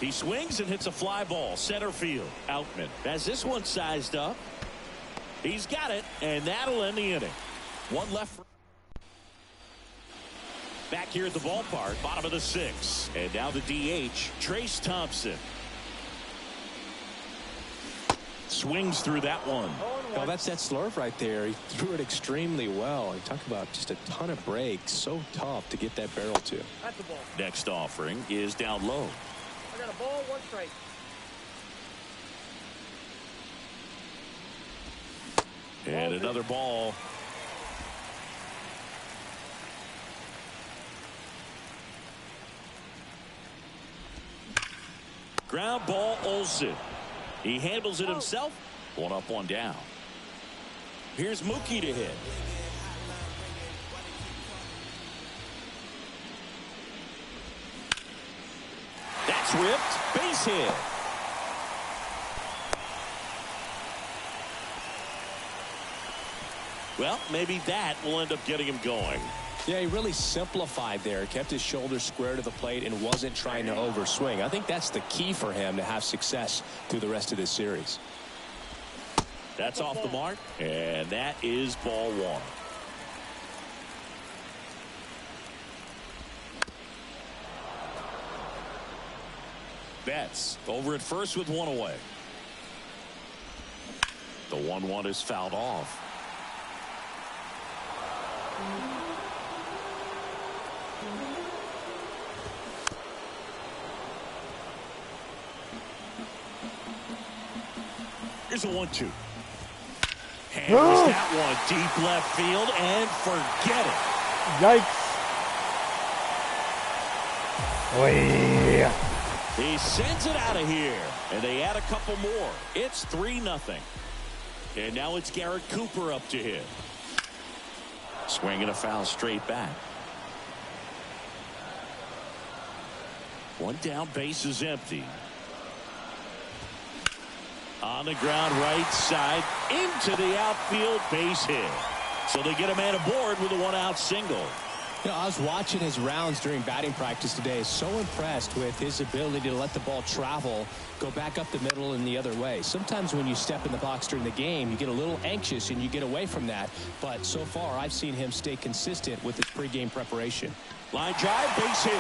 He swings and hits a fly ball. Center field. Outman has this one sized up. He's got it, and that'll end the inning. One left. Back here at the ballpark, bottom of the sixth. And now the DH, Trace Thompson. Swings through that one. Well, that's that slurve right there. He threw it extremely well. And talk about just a ton of breaks. So tough to get that barrel to. That's the ball. Next offering is down low. I got a ball, one strike. And another ball. Ground ball, Olsen. He handles it himself. One up, one down. Here's Mookie to hit. That's ripped. Base hit. Well, maybe that will end up getting him going. Yeah, he really simplified there. Kept his shoulders square to the plate and wasn't trying to overswing. I think that's the key for him to have success through the rest of this series. That's off the mark, and that is ball one. Betts over at first with one away. The 1-1 is fouled off. Here's a 1-2. Hammers that one deep left field and forget it. Yikes. Oh, yeah. He sends it out of here, and they add a couple more. It's 3-0. And now it's Garrett Cooper up to hit. Swinging a foul straight back. One down, base is empty. On the ground, right side, into the outfield, base hit. So they get a man aboard with a one-out single. You know, I was watching his rounds during batting practice today. So impressed with his ability to let the ball travel, go back up the middle and the other way. Sometimes when you step in the box during the game, you get a little anxious and you get away from that. But so far, I've seen him stay consistent with his pregame preparation. Line drive, base hit.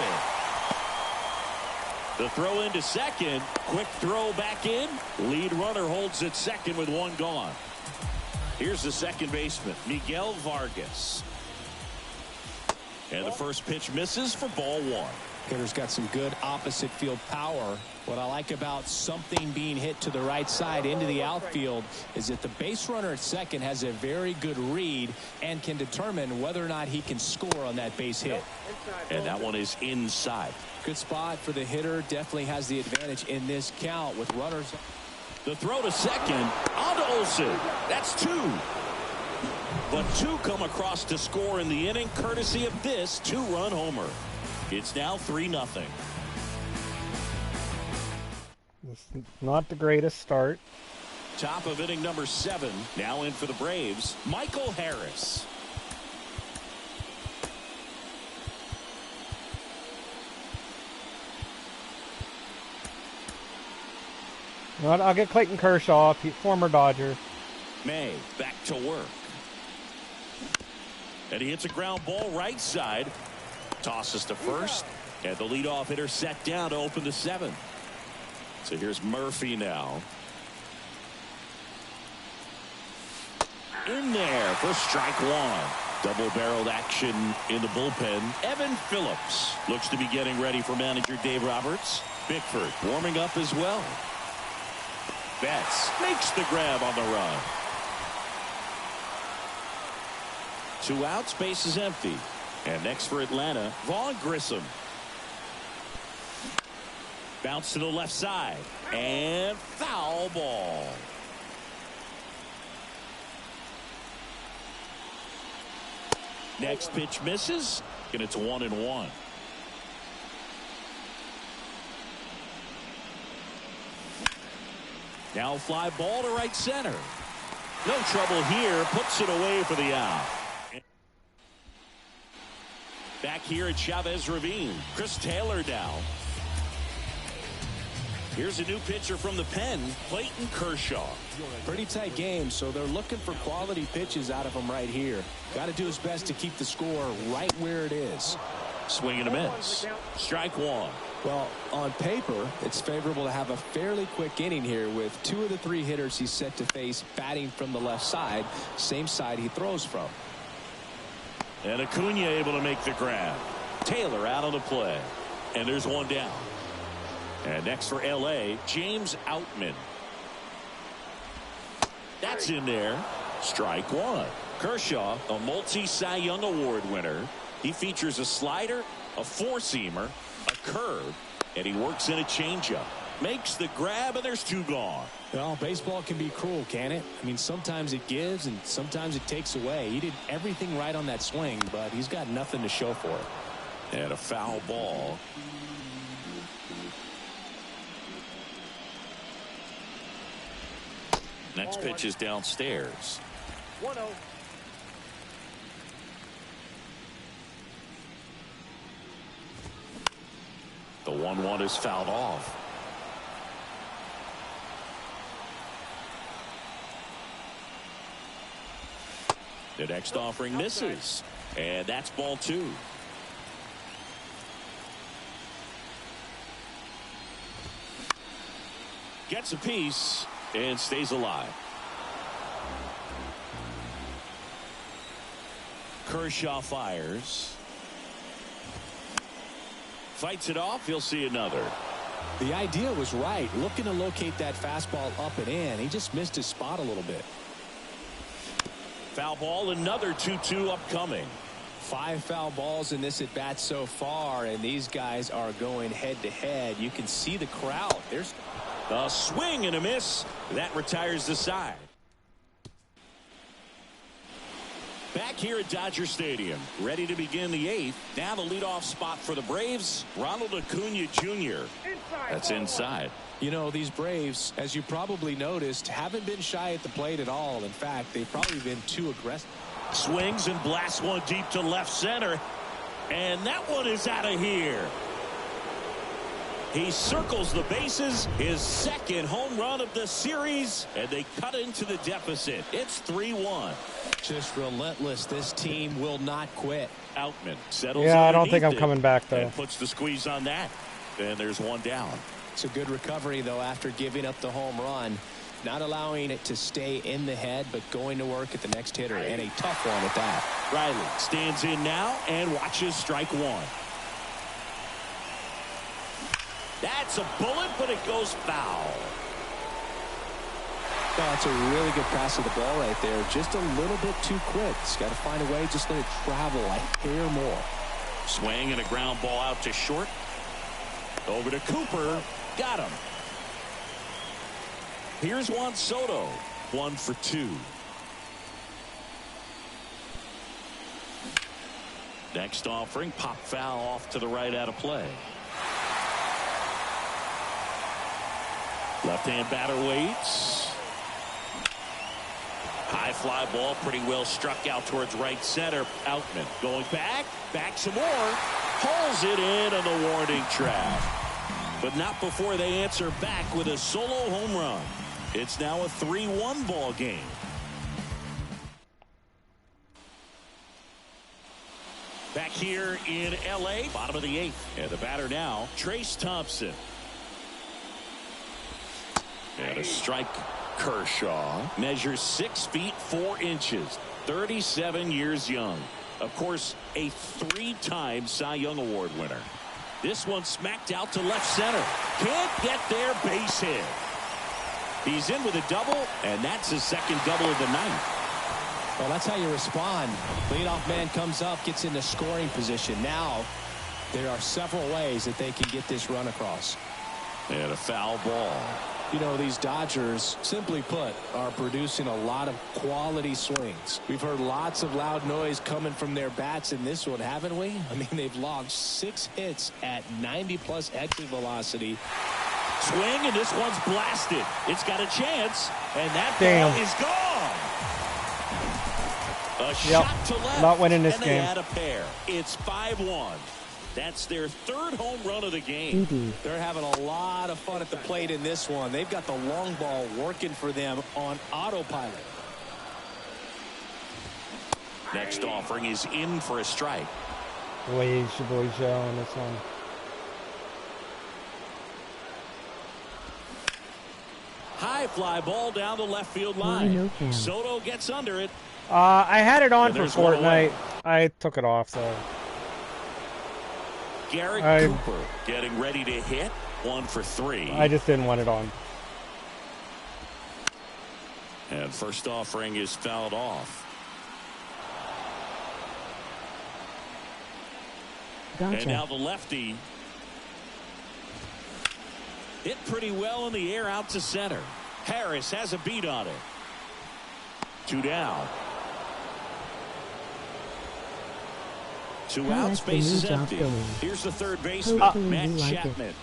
The throw into second. Quick throw back in. Lead runner holds at second with one gone. Here's the second baseman, Miguel Vargas. And the first pitch misses for ball one. Hitter's got some good opposite field power. What I like about something being hit to the right side into the outfield is that the base runner at second has a very good read and can determine whether or not he can score on that base hit. And that one is inside. Good spot for the hitter. Definitely has the advantage in this count with runners. The throw to second. On to Olsen. That's two. But two come across to score in the inning courtesy of this two-run homer. It's now 3-0. Not the greatest start. Top of inning number 7. Now in for the Braves, Michael Harris. I'll get Clayton Kershaw, former Dodger. May back to work. And he hits a ground ball right side. Tosses to first. And the leadoff hitter set down to open the 7th. So here's Murphy now. In there for strike one. Double-barreled action in the bullpen. Evan Phillips looks to be getting ready for manager Dave Roberts. Bickford warming up as well. Betts makes the grab on the run. 2 outs, base is empty. And next for Atlanta, Vaughn Grissom. Bounce to the left side. And foul ball. Next pitch misses. And it's 1-1. Now fly ball to right center. No trouble here. Puts it away for the out. Back here at Chavez Ravine. Chris Taylor now. Here's a new pitcher from the pen, Clayton Kershaw. Pretty tight game, so they're looking for quality pitches out of him right here. Got to do his best to keep the score right where it is. Swing and a miss. Strike one. Well, on paper, it's favorable to have a fairly quick inning here with 2 of the 3 hitters he's set to face batting from the left side, same side he throws from. And Acuna able to make the grab. Taylor out on the play. And there's one down. And next for L.A., James Outman. That's in there. Strike one. Kershaw, a multi-Cy Young Award winner. He features a slider, a four-seamer, a curve, and he works in a changeup. Makes the grab, and there's 2 gone. Well, baseball can be cruel, can it? I mean, sometimes it gives and sometimes it takes away. He did everything right on that swing, but he's got nothing to show for it. And a foul ball. Next pitch is downstairs. 1-0. The 1-1 is fouled off. The next offering misses. And that's ball 2. Gets a piece and stays alive. Kershaw fires. Fights it off. He'll see another. The idea was right. Looking to locate that fastball up and in. He just missed his spot a little bit. Foul ball. Another 2-2 upcoming. 5 foul balls in this at bat so far, and these guys are going head to head. You can see the crowd. There's a swing and a miss. That retires the side. Back here at Dodger Stadium, ready to begin the 8th. Now the leadoff spot for the Braves, Ronald Acuna Jr. That's inside. You know, these Braves, as you probably noticed, haven't been shy at the plate at all. In fact, they've probably been too aggressive. Swings and blasts one deep to left center. And that one is out of here. He circles the bases, his second home run of the series, and they cut into the deficit. It's 3-1. Just relentless. This team will not quit. Outman settles. Yeah, I don't think I'm coming back, though. And puts the squeeze on that. And there's one down. It's a good recovery, though, after giving up the home run. not allowing it to stay in the head, but going to work at the next hitter, and a tough one at that. Riley stands in now and watches strike one. That's a bullet, but it goes foul. That's a really good pass of the ball right there. Just a little bit too quick. He's got to find a way, just let it travel a hair more. Swing and a ground ball out to short. Over to Cooper. Got him. Here's Juan Soto. 1 for 2. Next offering, pop foul off to the right out of play. Left-hand batter waits. High fly ball, pretty well struck out towards right center. Outman going back some more. Pulls it in on the warning track. But not before they answer back with a solo home run. It's now a 3-1 ball game. Back here in L.A., bottom of the 8th. And the batter now, Trace Thompson. And a strike. Kershaw measures 6 feet 4 inches, 37 years young. Of course, a 3-time Cy Young Award winner. This one smacked out to left center. Can't get there, base hit. He's in with a double, and that's his second double of the night. Well, that's how you respond. Leadoff man comes up, gets into scoring position. Now, there are several ways that they can get this run across. And a foul ball. You know, these Dodgers, simply put, are producing a lot of quality swings. We've heard lots of loud noise coming from their bats in this one, haven't we? I mean, they've logged 6 hits at 90-plus exit velocity. Swing, and this one's blasted. It's got a chance, and that Damn. ball is gone. A shot to left, not winning this and game. they add a pair. It's 5-1. That's their 3rd home run of the game. They're having a lot of fun at the plate in this one. They've got the long ball working for them on autopilot. Next offering is in for a strike. Boy, Joe on this one. High fly ball down the left field line. Soto gets under it. I had it on for there's one away. Fortnite. I took it off, so. Garrett Cooper getting ready to hit. 1 for 3. I just didn't want it on. And first offering is fouled off. Gotcha. And now the lefty hit pretty well in the air out to center. Harris has a beat on it. 2 down. 2 outs, base is empty. Here's the third baseman, Matt Chapman.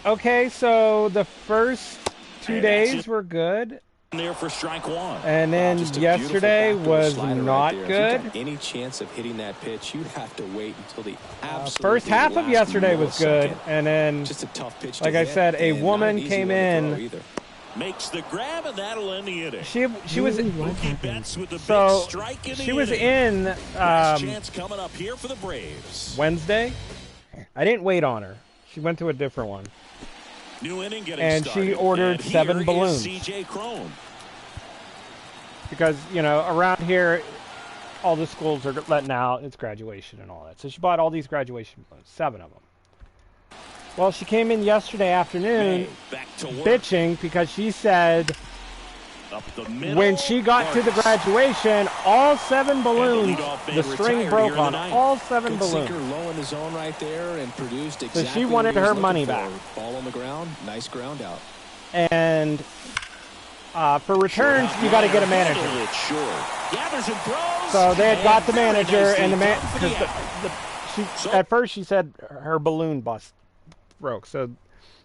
Okay, so the first 2 days were good. There for strike 1. And then yesterday was not good. If you got any chance of hitting that pitch, you'd have to wait until the absolute first half of yesterday was good, and then just a tough pitch. Like I said, a woman came in. Makes the grab, and that'll end the inning. She was Mookie Betts with the so big strike in the she was inning. in chance coming up here for the Braves. Wednesday. I didn't wait on her. She went to a different one. New inning getting and started. She ordered and 7 balloons. CJ Crone. Because, you know, around here, all the schools are letting out. It's graduation and all that. So she bought all these graduation balloons, 7 of them. Well, she came in yesterday afternoon bitching because she said when she got to the graduation, all 7 balloons, the string broke on all 7 balloons. Low in the zone right there and produced exactly so she wanted her money back. Ball on the ground, nice ground out. And for returns, you got to get a manager. So they had got the manager, and the man. At first she said her balloon broke. So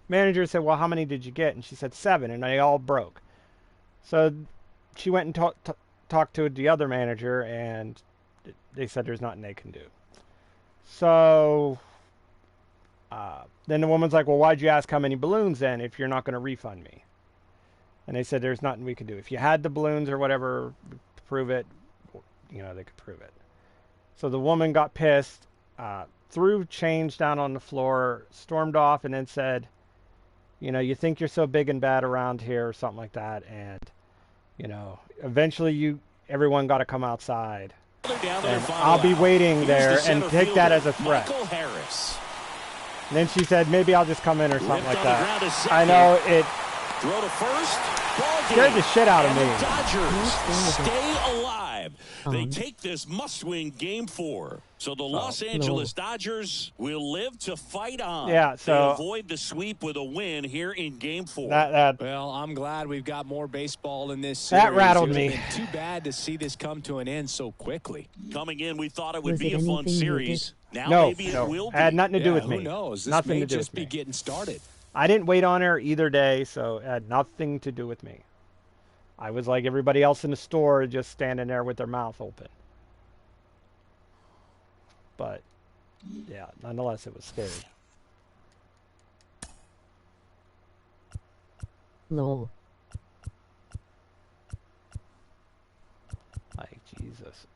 manager said, "Well, how many did you get?" And she said 7, and they all broke. So she went and talked to the other manager, and they said there's nothing they can do. So then the woman's like, "Well, why'd you ask how many balloons then if you're not going to refund me?" And they said there's nothing we can do. If you had the balloons or whatever to prove it, you know, they could prove it. So the woman got pissed, threw change down on the floor, stormed off, and then said, You know, you think you're so big and bad around here or something like that, and you know, eventually everyone got to come outside. And I'll be waiting there and take that as a threat. And then she said, maybe I'll just come in or something like that. I know it Throw to first. scared the shit out of me. The Dodgers stay alive. They take this must-win Game 4. So the Los Angeles Dodgers will live to fight on. Yeah, so they avoid the sweep with a win here in Game 4. Well, I'm glad we've got more baseball in this series. That rattled me. It would have been too bad to see this come to an end so quickly. Coming in, we thought it would Was be it a fun anything you series. did? Now No, maybe it will be. had nothing to do with me. Who knows? This Nothing may to do just with be me. getting started. I didn't wait on her either day, so it had nothing to do with me. I was like everybody else in the store, just standing there with their mouth open. But, yeah, nonetheless, it was scary. Lol. Like, Jesus.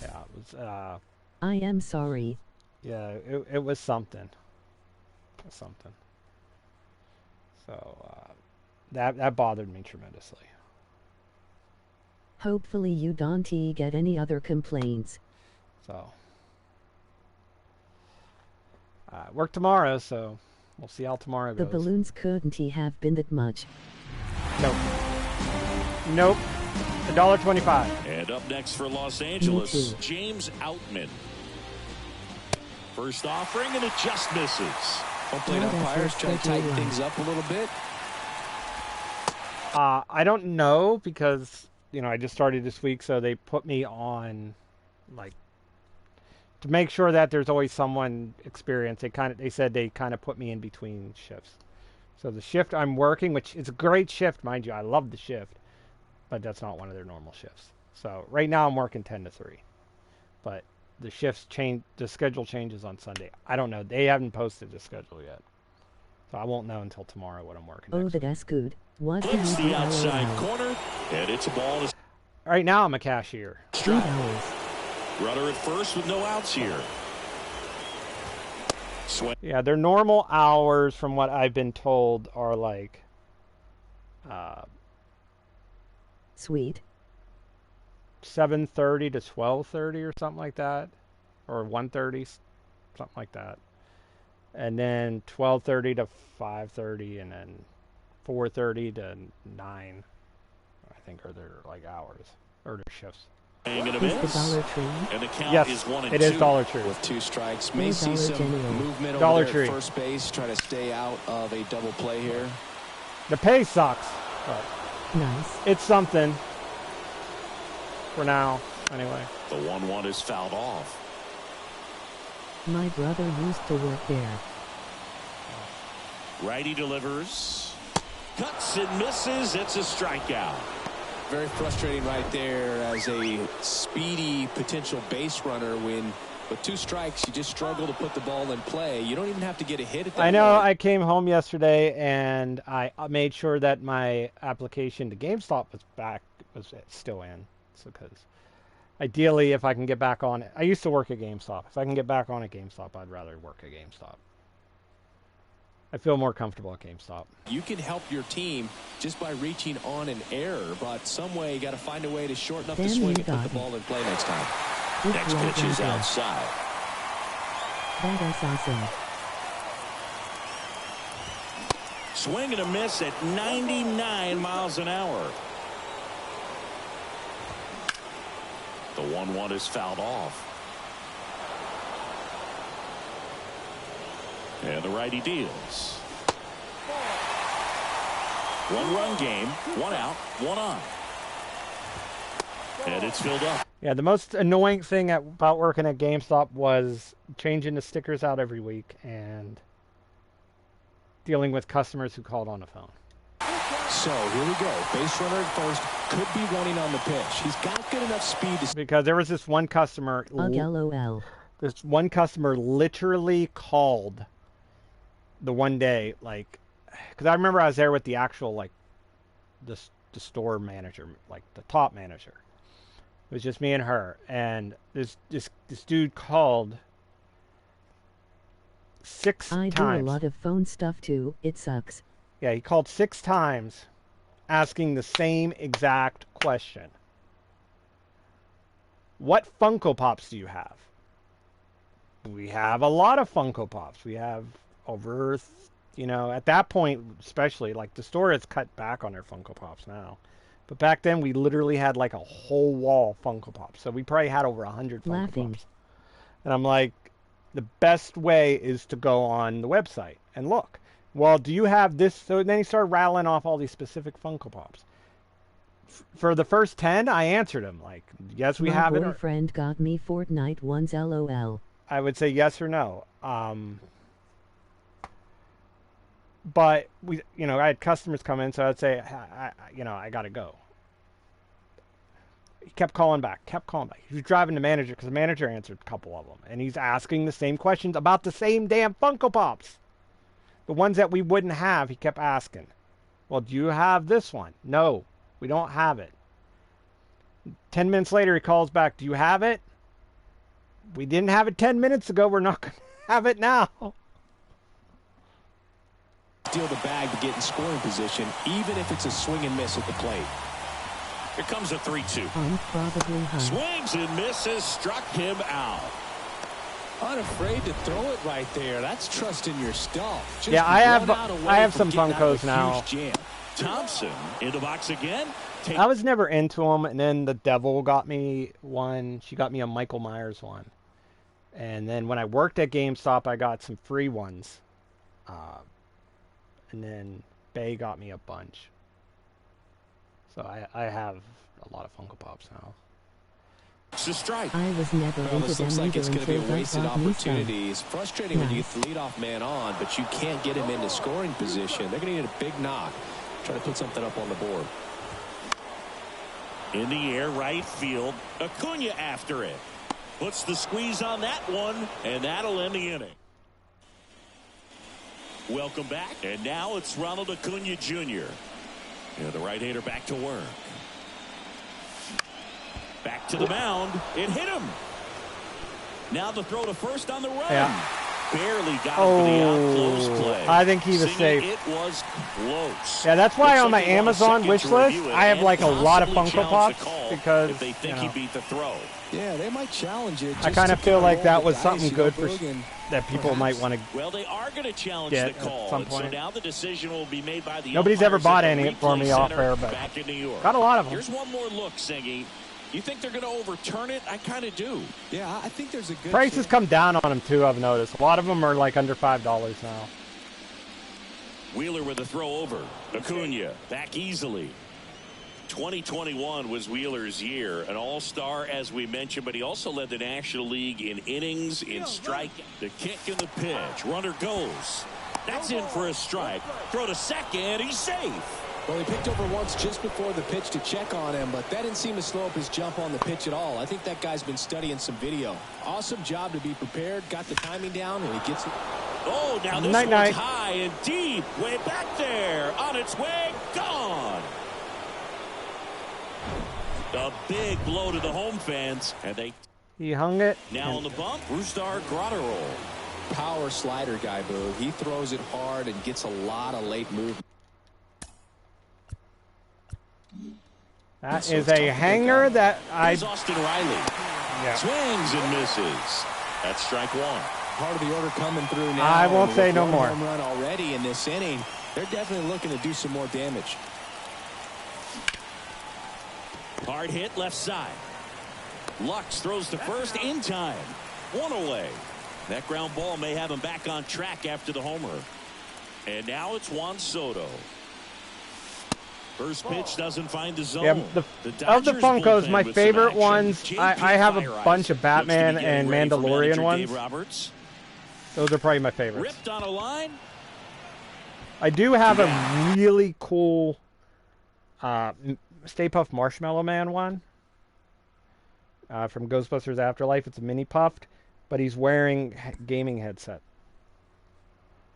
Yeah, it was, I am sorry. yeah, it was something. It was something. So, that bothered me tremendously. Hopefully you don't get any other complaints. So, work tomorrow, so we'll see how tomorrow The goes. balloons couldn't have been that much. Nope. Nope. $1.25. And up next for Los Angeles, too. James Outman. First offering, and it just misses. Home plate Well, that's umpires a try to tighten schedule things up a little bit. I don't know because, you know, I just started this week, so they put me on, like, to make sure that there's always someone experienced. They said they kind of put me in between shifts. So the shift I'm working, which is a great shift, mind you, I love the shift, but that's not one of their normal shifts. So right now I'm working 10 to 3, but the shifts change, the schedule changes on Sunday. I don't know. They haven't posted the schedule yet. So I won't know until tomorrow what I'm working Oh, next week. that's good. What do you Hits do? the outside LOL? corner, and it's a ball to Right now I'm a cashier. 3 hours. runner at first with no outs here. Swing. Yeah, their normal hours, from what I've been told, are like Sweet. 7:30 to 12:30 or something like that, or 1:30, something like that, and then 12:30 to 5:30, and then 4:30 to 9. I think are their like hours or their shifts. Swing and a Is the miss. Dollar Tree? And the count Yes, is 1-2. it is Dollar Tree. With 2 strikes, may Or see Dollar some General. movement over Dollar there Tree. at first base, try to stay out of a double play here. The pay sucks, but Nice. it's something for now, anyway. The 1-1 is fouled off. My brother used to work there. Righty delivers. Cuts and misses. It's a strikeout. Very frustrating right there as a speedy potential base runner when with 2 strikes you just struggle to put the ball in play. You don't even have to get a hit at that I know. point. I came home yesterday and I made sure that my application to GameStop was still in. So, because ideally, if I can get back on it, I used to work at GameStop. If I can get back on at GameStop, I'd rather work at GameStop. I feel more comfortable at GameStop. You can help your team just by reaching on an error, but some way you got to find a way to shorten up the Damn, swing you and put got the it. ball in play next time. Good Next work, pitch is brother. outside. That is awesome. Swing and a miss at 99 miles an hour. The 1-1 is fouled off. And the righty deals. 1-run game, 1 out, 1 on. And it's filled up. Yeah, the most annoying thing about working at GameStop was changing the stickers out every week and dealing with customers who called on the phone. So here we go. Base runner at first could be running on the pitch. He's got good enough speed to Because there was this one customer, Ugh, LOL. this one customer literally called the one day, like, because I remember I was there with the actual, like, the store manager, like the top manager. It was just me and her, and this dude called 6 I times. do a lot of phone stuff too. It sucks. Yeah, he called 6 times asking the same exact question. What Funko Pops do you have? We have a lot of Funko Pops. We have over, at that point, especially, like, the store has cut back on their Funko Pops now. But back then, we literally had, like, a whole wall of Funko Pops. So we probably had over 100 Funko Pops. And I'm like, the best way is to go on the website and look. Well, do you have this? So then he started rattling off all these specific Funko Pops. For the first 10, I answered him, like, yes, we have it. My boyfriend got me Fortnite ones, LOL. I would say yes or no. But I had customers come in, so I'd say, I got to go. He kept calling back. He was driving the manager because the manager answered a couple of them, and he's asking the same questions about the same damn Funko Pops. The ones that we wouldn't have, he kept asking. Well, do you have this one? No, we don't have it. 10 minutes later, he calls back. Do you have it? We didn't have it 10 minutes ago. We're not going to have it now. Steal the bag to get in scoring position, even if it's a swing and miss at the plate. Here comes a 3-2. I'm probably high. Swings and misses, struck him out. Unafraid to throw it right there. That's trusting your stuff. Yeah, I have some Funkos now. Thompson in the box again. I was never into them, and then the Devil got me one. She got me a Michael Myers one. And then when I worked at GameStop, I got some free ones. And then Bay got me a bunch. So I have a lot of Funko Pops now. It's a strike. I was never into This them looks like either it's going to be a until wasted they bought me some. opportunity. It's frustrating when you get the leadoff man on, but you can't get him into scoring position. They're going to need a big knock. Try to put something up on the board. In the air, right field. Acuna after it. Puts the squeeze on that one, and that'll end the inning. Welcome back, and now it's Ronald Acuna Jr. And the right-hander back to work. Back to the mound. It hit him. Now the throw to first on the run. Yeah. Barely got it for the out-close play. I think he was safe. It was close. Yeah, that's why Looks on my like they want a Amazon second wish to list, review it I have and like a lot of possibly Funko challenge Pops the call because if they think he beat the throw. Yeah, they might challenge it. I kind of feel like that was something good for that people might want to. Well, they are going to challenge get the call. at some point. So now the decision will be made by the Nobody's ever umpires bought at the any for me replay off center air, but back in New York. got a lot of them. Here's one more look, Singy. You think they're going to overturn it? I kind of do. Yeah, I think there's a good Prices come down on them too. I've noticed a lot of them are like under $5 now. Wheeler with a throw over. Acuna back easily. 2021 was Wheeler's year, an all-star as we mentioned, but he also led the National League in innings, in strike. The kick and the pitch. Runner goes. That's in for a strike. Throw to second. He's safe. Well, he picked over once just before the pitch to check on him, but that didn't seem to slow up his jump on the pitch at all. I think that guy's been studying some video. Awesome job to be prepared, got the timing down, and he gets it. Oh, now this one's high and deep, way back there, on its way, gone. A big blow to the home fans, and he hung it. Now on the bump, Brusdar Grotterol. Power slider guy, Boo. He throws it hard and gets a lot of late movement. That is a hanger that Here's Austin Riley. Yeah. Swings and misses. That's strike one. Part of the order coming through now. I won't say no more. Home run already in this inning. They're definitely looking to do some more damage. Hard hit left side. Lux throws to first in time. One away. That ground ball may have him back on track after the homer. And now it's Juan Soto. First pitch doesn't find the zone. Yeah, of the Funkos, my favorite ones, I have a bunch of Batman and Mandalorian ones. Those are probably my favorites. Ripped on a line. I do have a really cool Stay Puft Marshmallow Man one from Ghostbusters Afterlife. It's a mini puffed, but he's wearing a gaming headset,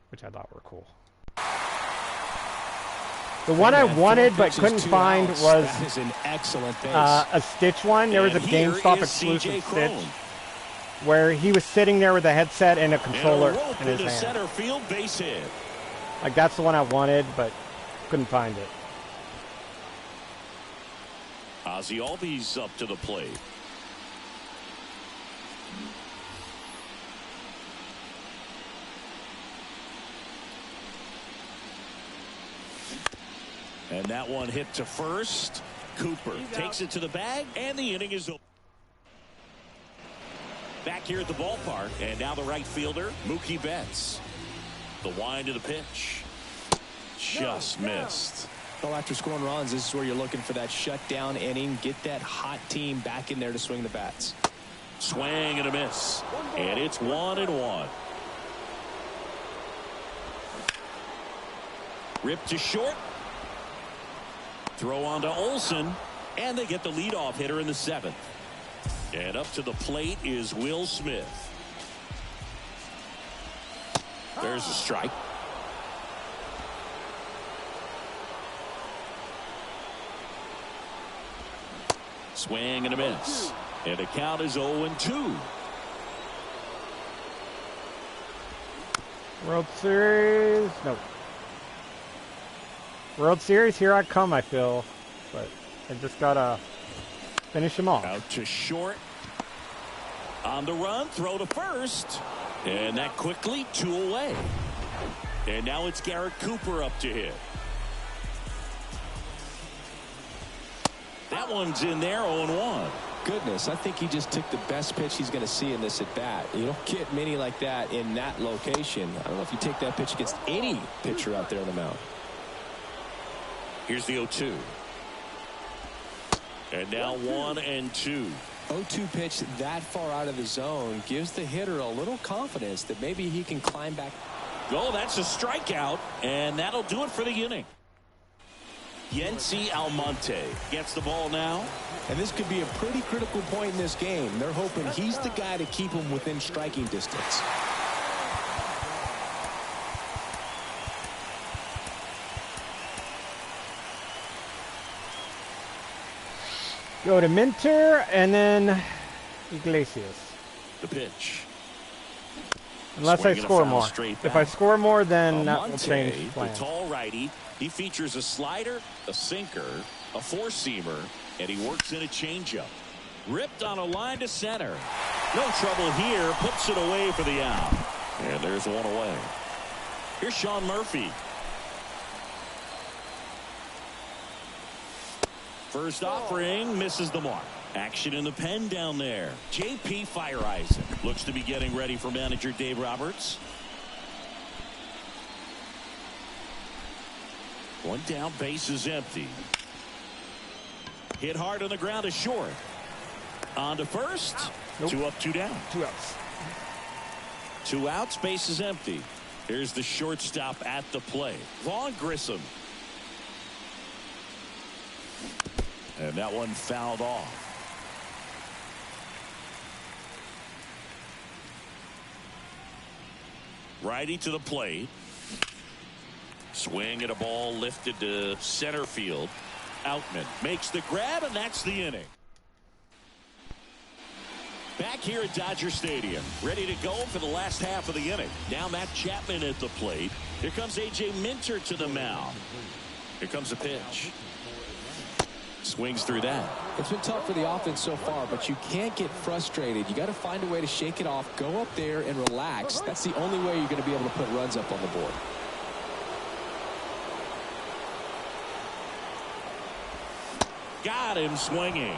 which I thought were cool. The one I wanted but couldn't find was an excellent a Stitch one. There was a GameStop exclusive Stitch. where he was sitting there with a headset and a controller in his hand. Center field base hit. Like, that's the one I wanted, but couldn't find it. Ozzie Albies up to the plate. And that one hit to first. Cooper takes it to the bag, and the inning is over. Back here at the ballpark, and now the right fielder, Mookie Betts. The wind of the pitch. Just missed. Well, after scoring runs, this is where you're looking for that shutdown inning. Get that hot team back in there to swing the bats. Swing and a miss. And it's 1-1. Ripped to short. Throw on to Olsen, and they get the leadoff hitter in the 7th. And up to the plate is Will Smith. There's a strike. Swing and a miss. And the count is 0-2. World Series. Nope. World Series, here I come, I feel. But I just gotta finish him off. Out to short. On the run, throw to first. And that quickly, 2 away. And now it's Garrett Cooper up to hit. That one's in there, 0-1. Goodness, I think he just took the best pitch he's going to see in this at bat. You don't get many like that in that location. I don't know if you take that pitch against any pitcher out there on the mound. Here's the 0-2. And now 1-2. 0-2 pitch that far out of the zone gives the hitter a little confidence that maybe he can climb back. Oh, that's a strikeout, and that'll do it for the inning. Yency Almonte gets the ball now. And this could be a pretty critical point in this game. They're hoping he's the guy to keep him within striking distance. Go to Minter and then Iglesias. The pitch. Unless I score more. If I score more, then that will change the plans. tall righty. He features a slider, a sinker, a four-seamer, and he works in a changeup. Ripped on a line to center. No trouble here. Puts it away for the out. And there's one away. Here's Sean Murphy. First offering misses the mark. Action in the pen down there. J.P. Fireisen looks to be getting ready for manager Dave Roberts. One down, base is empty. Hit hard on the ground is short. On to first. Nope. 2 up, 2 down. 2 outs. 2 outs, base is empty. Here's the shortstop at the plate. Vaughn Grissom. And that one fouled off. Righty to the plate. Swing at a ball lifted to center field. Outman makes the grab, and that's the inning. Back here at Dodger Stadium, ready to go for the last half of the inning. Now Matt Chapman at the plate. Here comes A.J. Minter to the mound. Here comes a pitch. Swings through that. It's been tough for the offense so far, but you can't get frustrated. You got to find a way to shake it off, go up there and relax. That's the only way you're going to be able to put runs up on the board. Got him swinging.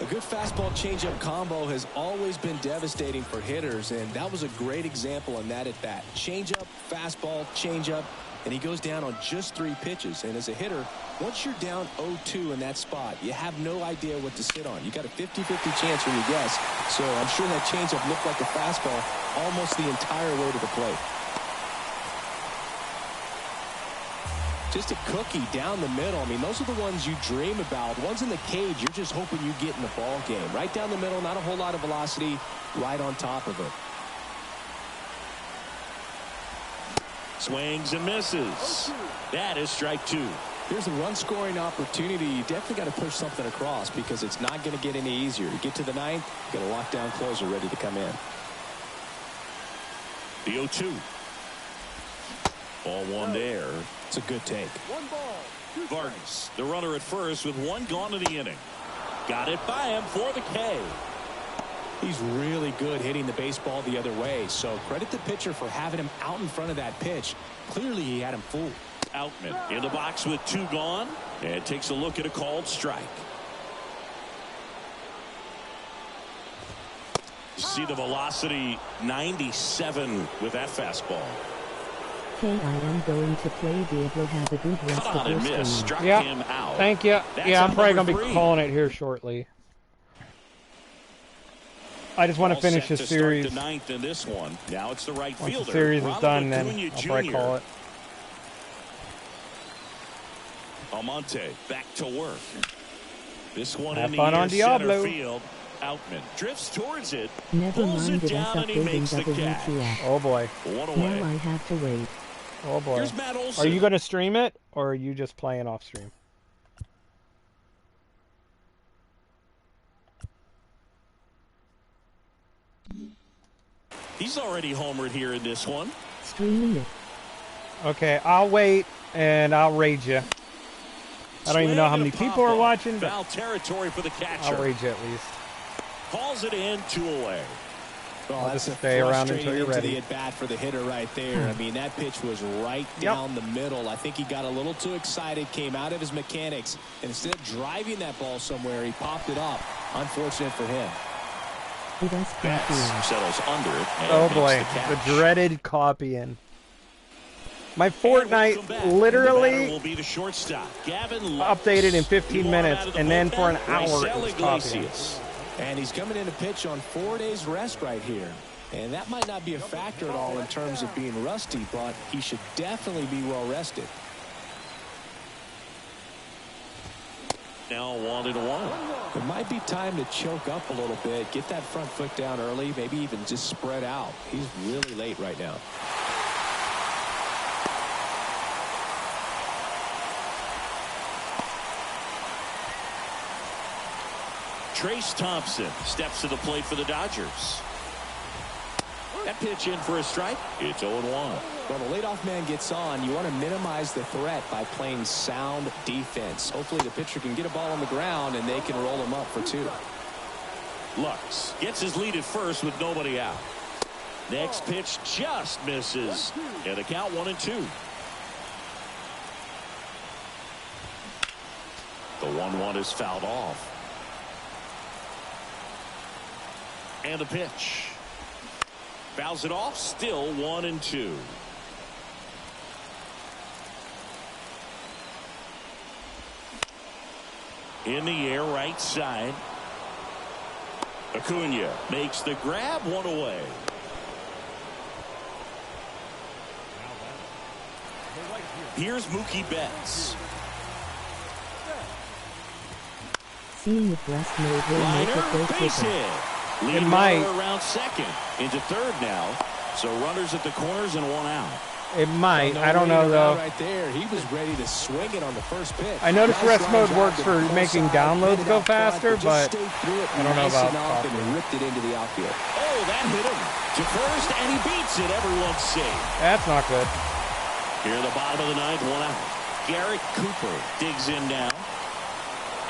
A good fastball changeup combo has always been devastating for hitters, and that was a great example on that at bat. Changeup, fastball, changeup, and he goes down on just 3 pitches. And as a hitter, once you're down 0-2 in that spot, you have no idea what to sit on. You got a 50-50 chance when you guess. So I'm sure that changeup looked like a fastball almost the entire way to the plate. Just a cookie down the middle. I mean, those are the ones you dream about. Ones in the cage, you're just hoping you get in the ball game. Right down the middle, not a whole lot of velocity, right on top of it. Swings and misses. That is strike 2. Here's a run-scoring opportunity. You definitely got to push something across because it's not going to get any easier. You get to the ninth, you got a lockdown closer ready to come in. The 0-2. Ball one there. It's a good take. One ball. Vargas, the runner at first with one gone in the inning. Got it by him for the K. He's really good hitting the baseball the other way, so credit the pitcher for having him out in front of that pitch. Clearly he had him fooled. Outman in the box with two gone and takes a look at a called strike. See the velocity 97 with that fastball. Okay, I am going to play Diablo. Have a good rest Cut on of your and miss. stream. Struck Yep. him out. Thank you. That's Yeah, I'm out probably number going to be 3. calling it here shortly. I just want to All finish set this to start series. the ninth in this one. Now it's the right Once fielder. the series is Ronald done, then Acuna I'll probably Jr. call it. Almonte back to work. This one Have in the fun air, on center Diablo. field. Outman drifts towards it. Never Pulls mind it it as down and he makes the updating catch. WTF. Oh boy. One Now away. I have to wait. Oh boy. Here's Matt Olson. Are you going to stream it, or are you just playing off stream? He's already homered here in this one. Streaming it. Okay, I'll wait and I'll raid you. I don't even know how many people are watching, but Foul territory for the catcher. I'll raid you at least. Calls it in, 2 away. Well, I'll that's just a stay around until frustrating you're into ready. the at-bat for the hitter right there. I mean, that pitch was right down the middle. I think he got a little too excited, came out of his mechanics, and instead of driving that ball somewhere, he popped it up. Unfortunate for him. It is Betts copying. settles under it. And Oh makes boy, the catch. the dreaded copying. My And welcome Fortnite back. The batter literally will be the shortstop, Gavin Lux. updated in 15 He minutes, out of the and then for an bullpen, hour it Raisel was copying. Iglesias. And he's coming in to pitch on 4 days rest right here. And that might not be a factor at all in terms of being rusty, but he should definitely be well rested. Now 1-1. It might be time to choke up a little bit, get that front foot down early, maybe even just spread out. He's really late right now. Trace Thompson steps to the plate for the Dodgers. That pitch in for a strike. It's 0-1. When the leadoff man gets on, you want to minimize the threat by playing sound defense. Hopefully the pitcher can get a ball on the ground and they can roll him up for 2. Lux gets his lead at first with nobody out. Next pitch just misses. And the count 1-2. The 1-1 is fouled off. And the pitch. Fouls it off. Still 1-2. In the air, right side. Acuna makes the grab, 1 away. Here's Mookie Betts. Seeing if rest mode will make it go Liner, base quicker. hit. Lead might. runner around second. Into third now. So runners at the corners and 1 out. It might. No I don't know waiting though. around Right there, he was ready to swing it on the first pitch. I noticed Nice rest line mode job works to for the close making side, downloads hit it go out front, faster, just but stayed through it I don't know nice about enough copying. and ripped it into the outfield. Oh, that hit him to first, and he beats it. Everyone's safe. That's not good. Here in the bottom of the ninth, 1 out. Garrett Cooper digs in now.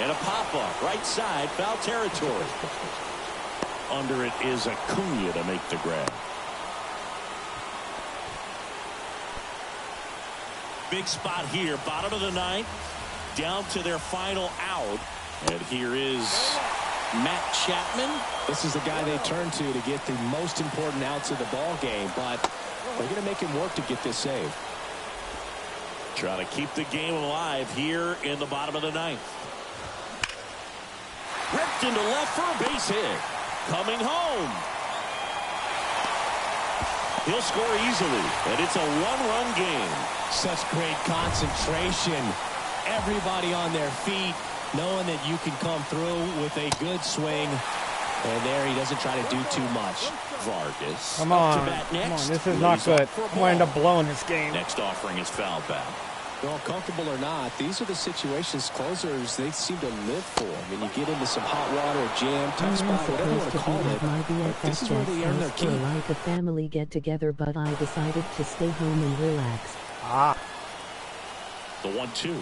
And a pop-up, right side, foul territory. Under it is Acuna to make the grab. Big spot here, bottom of the ninth, down to their final out. And here is Matt Chapman. This is the guy they turn to get the most important outs of the ball game, but they're going to make him work to get this save. Trying to keep the game alive here in the bottom of the ninth. Ripped into left for a base hit. Coming home. He'll score easily, and it's a 1-run game. Such great concentration. Everybody on their feet, knowing that you can come through with a good swing. And there he doesn't try to do too much. Vargas. Come up on. to bat Come on. next. This is not Lays good. off for a I'm going to end ball. up blowing this game. Next offering is foul back. Well, comfortable or not, these are the situations closers they seem to live for. I mean, you get into some hot water, jam, tough spot, whatever you want to call it. But this is where they earn their keep. Like a family get-together, but I decided to stay home and relax. The 1-2.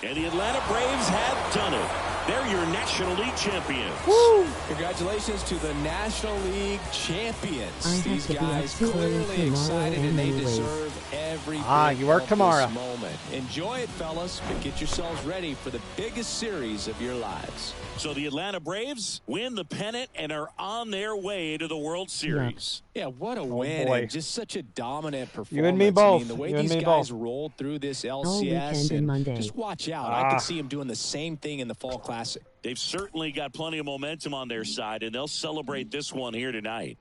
And the Atlanta Braves have done it. They're your National League champions. Woo! Congratulations to the National League champions. These guys clearly excited, and they deserve every bit you work of tomorrow. This moment. Enjoy it, fellas, but get yourselves ready for the biggest series of your lives. So the Atlanta Braves win the pennant and are on their way to the World Series. Yeah, what a win. Boy. And just such a dominant performance. You and me both. I mean, the way You and these me guys both. rolled through this All LCS, weekend and Monday. just watch out. I could see them doing the same thing in the Fall Classic. They've certainly got plenty of momentum on their side, and they'll celebrate this one here tonight.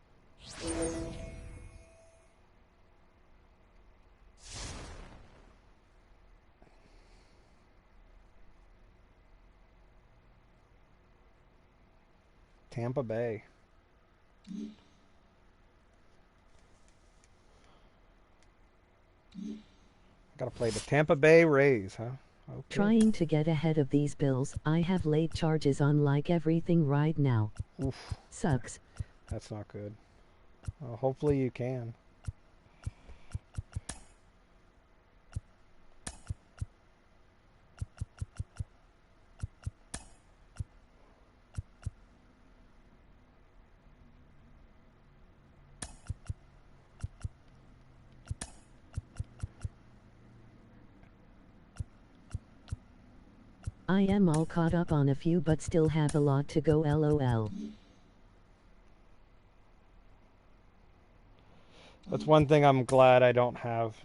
Tampa Bay. Got to play the Tampa Bay Rays, huh? Okay. Trying to get ahead of these bills, I have late charges on like everything right now. Oof, Sucks. that's not good. Well, hopefully you can. I am all caught up on a few but still have a lot to go, lol. That's one thing I'm glad I don't have.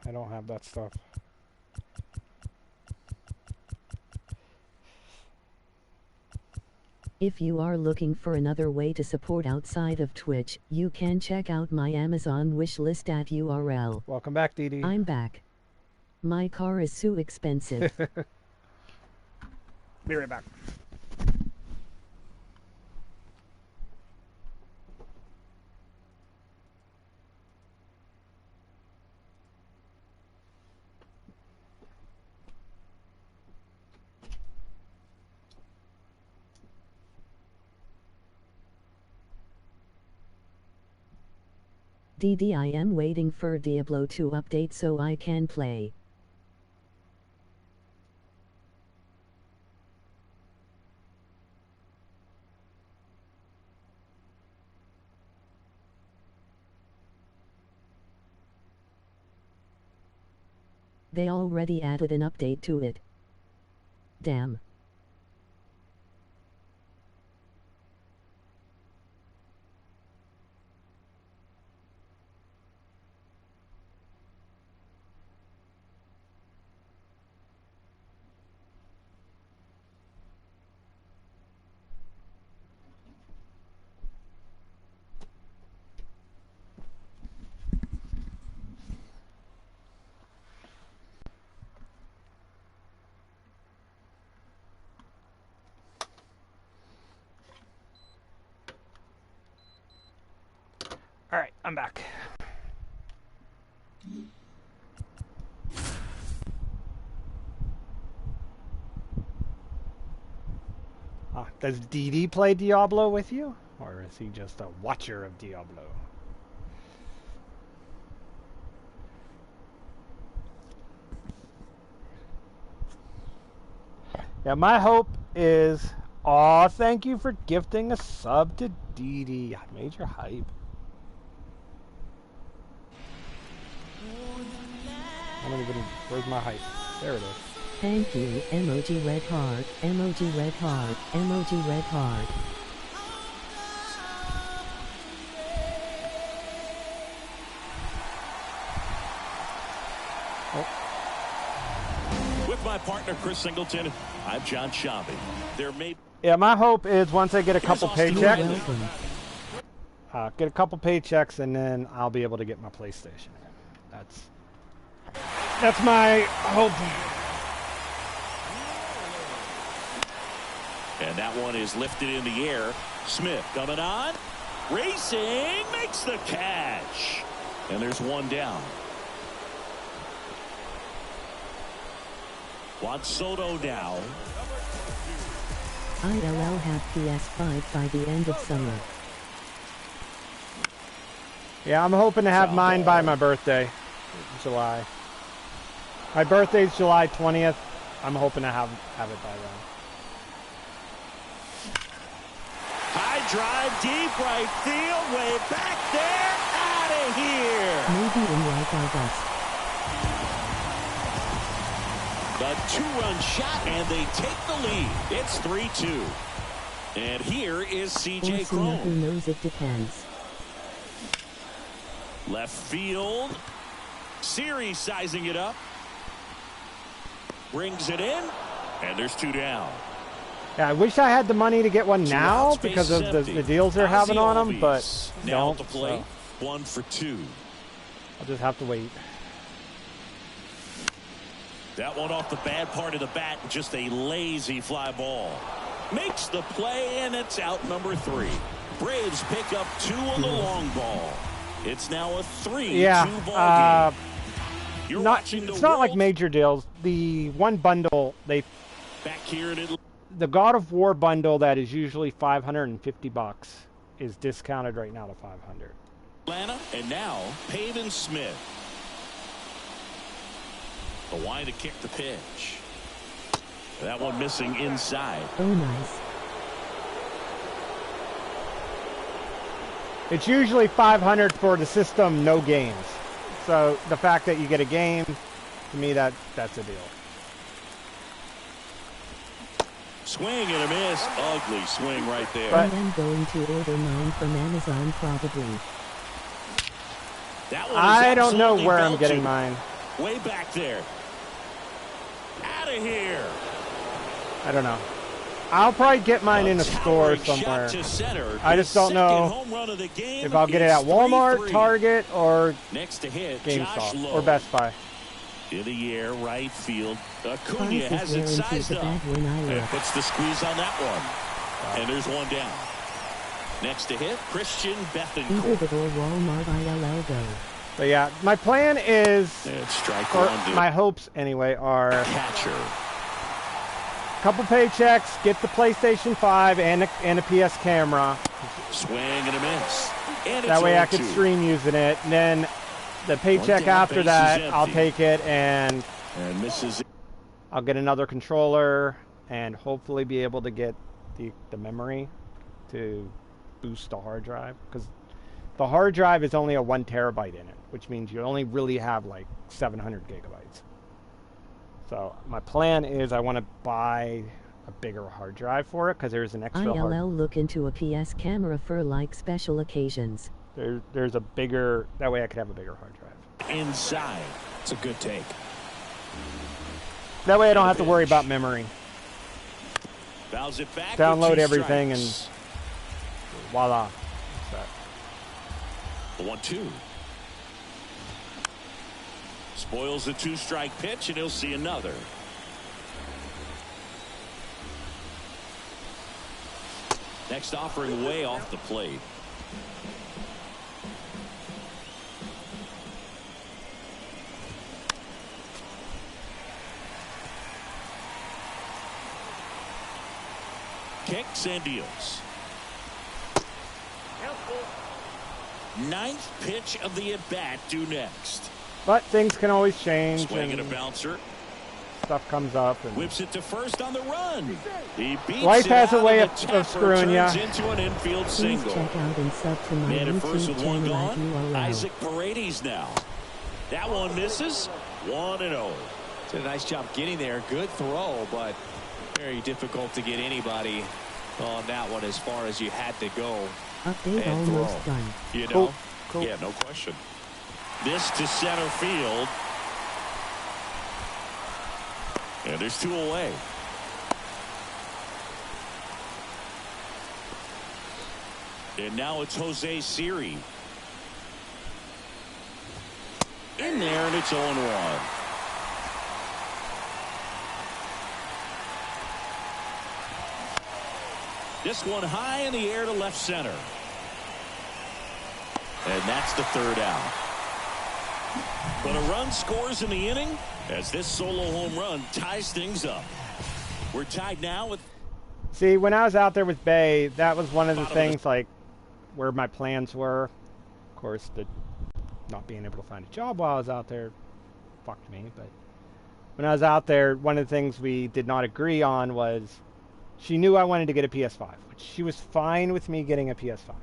I don't have that stuff. If you are looking for another way to support outside of Twitch, you can check out my Amazon wishlist at URL. Welcome back, Dee Dee. I'm back. My car is so expensive. Be right back. DD, I am waiting for Diablo to update so I can play. They already added an update to it. Damn. All right, I'm back. Does DD play Diablo with you? Or is he just a watcher of Diablo? Yeah, my hope is... Aw, thank you for gifting a sub to DD. Major hype. I don't even... Where's my hype? There it is. Thank you, emoji red heart, emoji red heart, emoji red heart. With my partner, Chris Singleton, I'm John Shabby. Yeah, my hope is once I get a couple paychecks, get a couple paychecks, and then I'll be able to get my PlayStation. That's my hope. And that one is lifted in the air. Smith coming on, racing, makes the catch. And there's one down. Juan Soto now. ILL have PS5 by the end of summer. Yeah, I'm hoping to have mine by my birthday, July. My birthday's July 20th. I'm hoping to have it by then. High drive, deep right field, way back there, out of here. Maybe in like August. The two-run shot, and they take the lead. It's 3-2. And here is C.J. Cron. Who knows, it depends. Left field. Siri sizing it up. Brings it in, and there's two down. Yeah, I wish I had the money to get one now because of the deals they're having on them, but now don't. to play. So 1 for 2. I'll just have to wait. That one off the bad part of the bat, just a lazy fly ball. Makes the play, and it's out number 3. Braves pick up 2 on the long ball. It's now a 3-2 ball game. You're watching the it's not like major deals. The one bundle back here in the God of War bundle that is usually $550 is discounted right now to $500. Atlanta, and now Pavin Smith. The line to kick the pitch. That one missing inside. Oh, nice. It's usually $500 for the system, no games. So the fact that you get a game, to me, that's a deal. Swing and a miss. Ugly swing right there. I am going to order mine from Amazon probably. That one I don't know where I'm getting mine. Way back there. Out of here. I don't know. I'll probably get mine in a store somewhere. I just don't know if I'll get it at Walmart, Target, or next to hit, GameStop, or Best Buy. In the air, right field. Acuna has it sized up. And puts the squeeze on that one. And there's one down. Next to hit, Christian Bethancourt. Walmart ILL go. So yeah, my plan is, strike or one, my hopes anyway, are catcher. Couple paychecks, get the PlayStation 5 and a PS camera. Swing and a miss. And that way I could stream using it. And then the paycheck after that, I'll take it and misses. I'll get another controller and hopefully be able to get the memory to boost the hard drive. Because the hard drive is only a 1 terabyte in it, which means you only really have like 700 gigabytes. So my plan is I want to buy a bigger hard drive for it because there's an extra ILL look into a PS camera for like special occasions. There's a bigger, that way I could have a bigger hard drive. Inside. It's a good take. That way I don't have to worry about memory. Fouls it back. Download everything and voila. The 1-2. Spoils the 2-strike pitch, and he'll see another. Next offering way off the plate. Kicks and deals. 9th pitch of the at-bat due next. But things can always change. Swing and a bouncer. Stuff comes up. And whips it to first on the run. He beats life has a way of screwing you. Into an infield single. Check out and sub to my Man at first with one gone. URL. Isaac Paredes now. That one misses. 1-0. Did a nice job getting there. Good throw, but very difficult to get anybody on that one as far as you had to go. Update almost done. You know? Cool. Yeah, no question. This to center field. And there's 2 away. And now it's Jose Siri. In there, and it's 0-1. This one high in the air to left center. And that's the 3rd out. But a run scores in the inning as this solo home run ties things up. We're tied now with... See, when I was out there with Bay, that was one of the things, like, where my plans were. Of course, the not being able to find a job while I was out there fucked me. But when I was out there, one of the things we did not agree on was she knew I wanted to get a PS5, which she was fine with me getting a PS5.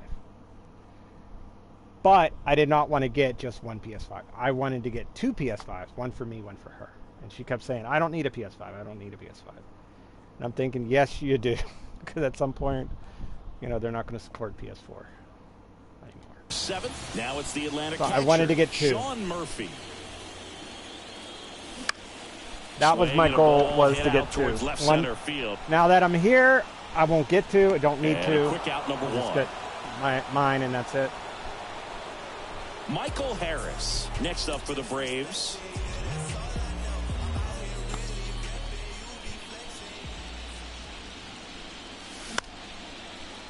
But I did not want to get just one PS5. I wanted to get 2 PS5s, one for me, one for her. And she kept saying, I don't need a PS5, I don't need a PS5. And I'm thinking, yes, you do. Because at some point, you know, they're not going to support PS4 anymore. 7. Now it's the Atlanta So catcher, I wanted to get 2. Sean Murphy. That was my goal, was to get 2. Left center field. Now that I'm here, I won't get 2. I don't need 2. Quick out number 1. Just get mine, and that's it. Michael Harris next up for the Braves.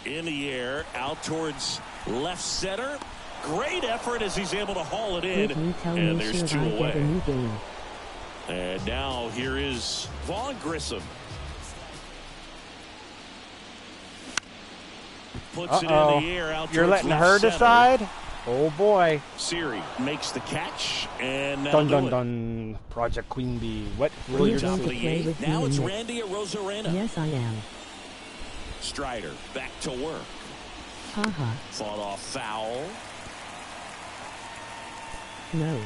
In the air, out towards left center. Great effort as he's able to haul it in. And there's 2 away. And now here is Vaughn Grissom. Puts it in the air out. You're letting her decide? Oh boy. Siri makes the catch, and dun dun dun. Project Queen Bee. What will you do? Now it's Randy Arozarena. Yes, I am. Strider back to work. Haha. Fought off foul. No.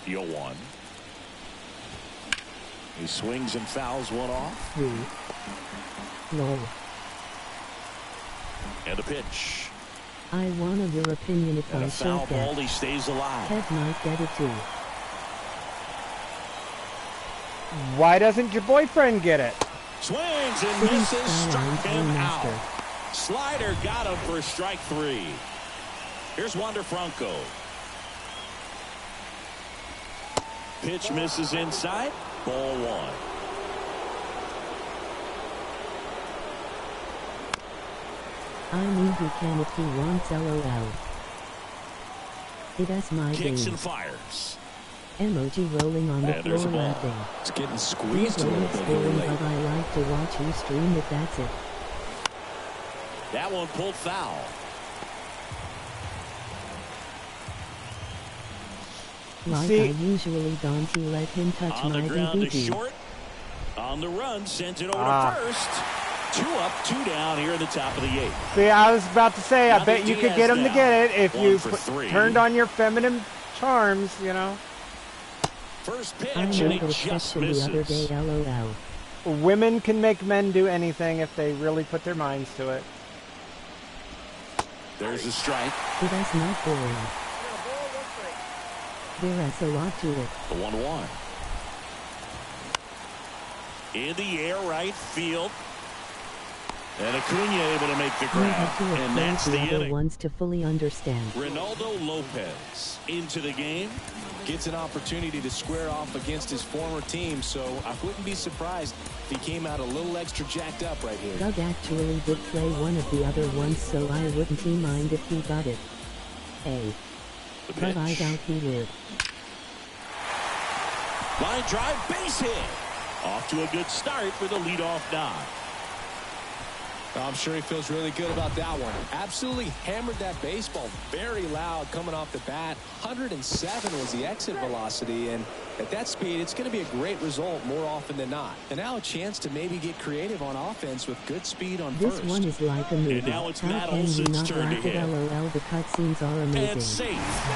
Yoan. He swings and fouls one off. No. And a pitch. I wanted your opinion if And I a foul should ball, get. he stays alive. Ted might get it too. Why doesn't your boyfriend get it? Swings and misses, struck him out. Slider got him for strike 3. Here's Wander Franco. Pitch misses inside. Ball 1. I mean, he can if he wants, LOL. That's my Kicks game. and fires. Emoji rolling on the And there's a floor ball. laughing. It's getting squeezed a little bit here Scoring, late. but I like to watch you stream if that's it. That one pulled foul. Like See, I usually don't let him touch On my the ground to BBD. short. On the run, sends it over to first. 2 up, 2 down here in the top of the 8th. See, I was about to say, I Now bet you could get him to Diaz get it if 1 you for 3. turned on your feminine charms, you know. First pitch, I and made he the just exception the other misses. day, LOL. Women can make men do anything if they really put their minds to it. There's a strike. That's not boring. There's a lot to it. The 1-1. In the air, right field. And Acuna able to make the You grab. have to And that's approach the the other inning. ones to fully understand. Ronaldo Lopez into the game. Gets an opportunity to square off against his former team, so I wouldn't be surprised if he came out a little extra jacked up right here. Doug actually did play one of the other ones, so I wouldn't mind if he got it. The But I pitch. doubt he would. Line drive, base hit. Off to a good start for the leadoff nod. I'm sure he feels really good about that one. Absolutely hammered that baseball very loud coming off the bat. 107 was the exit velocity, and at that speed, it's going to be a great result more often than not. And now a chance to maybe get creative on offense with good speed on This first. one is like a movie. And now it's How Matt can you Olson's not turn to laugh at hit. LOL? The cutscenes are And amazing. safe.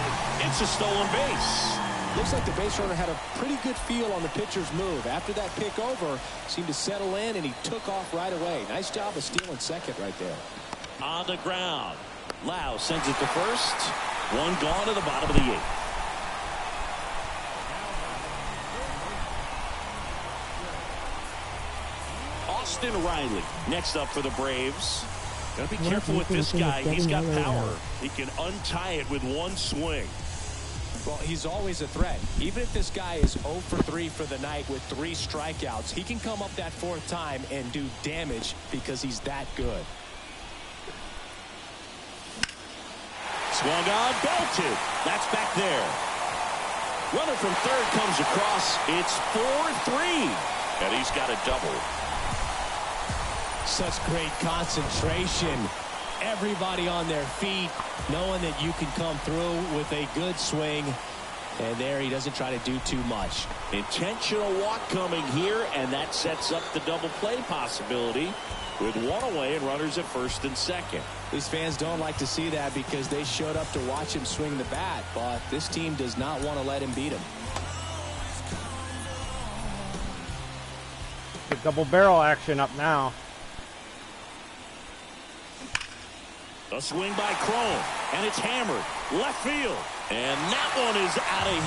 It's a stolen base. Looks like the base runner had a pretty good feel on the pitcher's move. After that pick over, seemed to settle in, and he took off right away. Nice job of stealing second right there. On the ground. Lau sends it to first. One gone to the bottom of the 8th. Austin Riley next up for the Braves. Gotta be What careful do with you this think of guy. He's got getting power. LOL? He can untie it with one swing. Well, he's always a threat. Even if this guy is 0 for 3 for the night with 3 strikeouts, he can come up that 4th time and do damage because he's that good. Swung on, belted. That's back there. Runner from third comes across. It's 4-3. And he's got a double. Such great concentration. Everybody on their feet, knowing that you can come through with a good swing. And there he doesn't try to do too much. Intentional walk coming here, and that sets up the double play possibility with one away and runners at first and second. These fans don't like to see that because they showed up to watch him swing the bat, but this team does not want to let him beat him. The double barrel action up now. A swing by Cron, and it's hammered left field, and that one is out of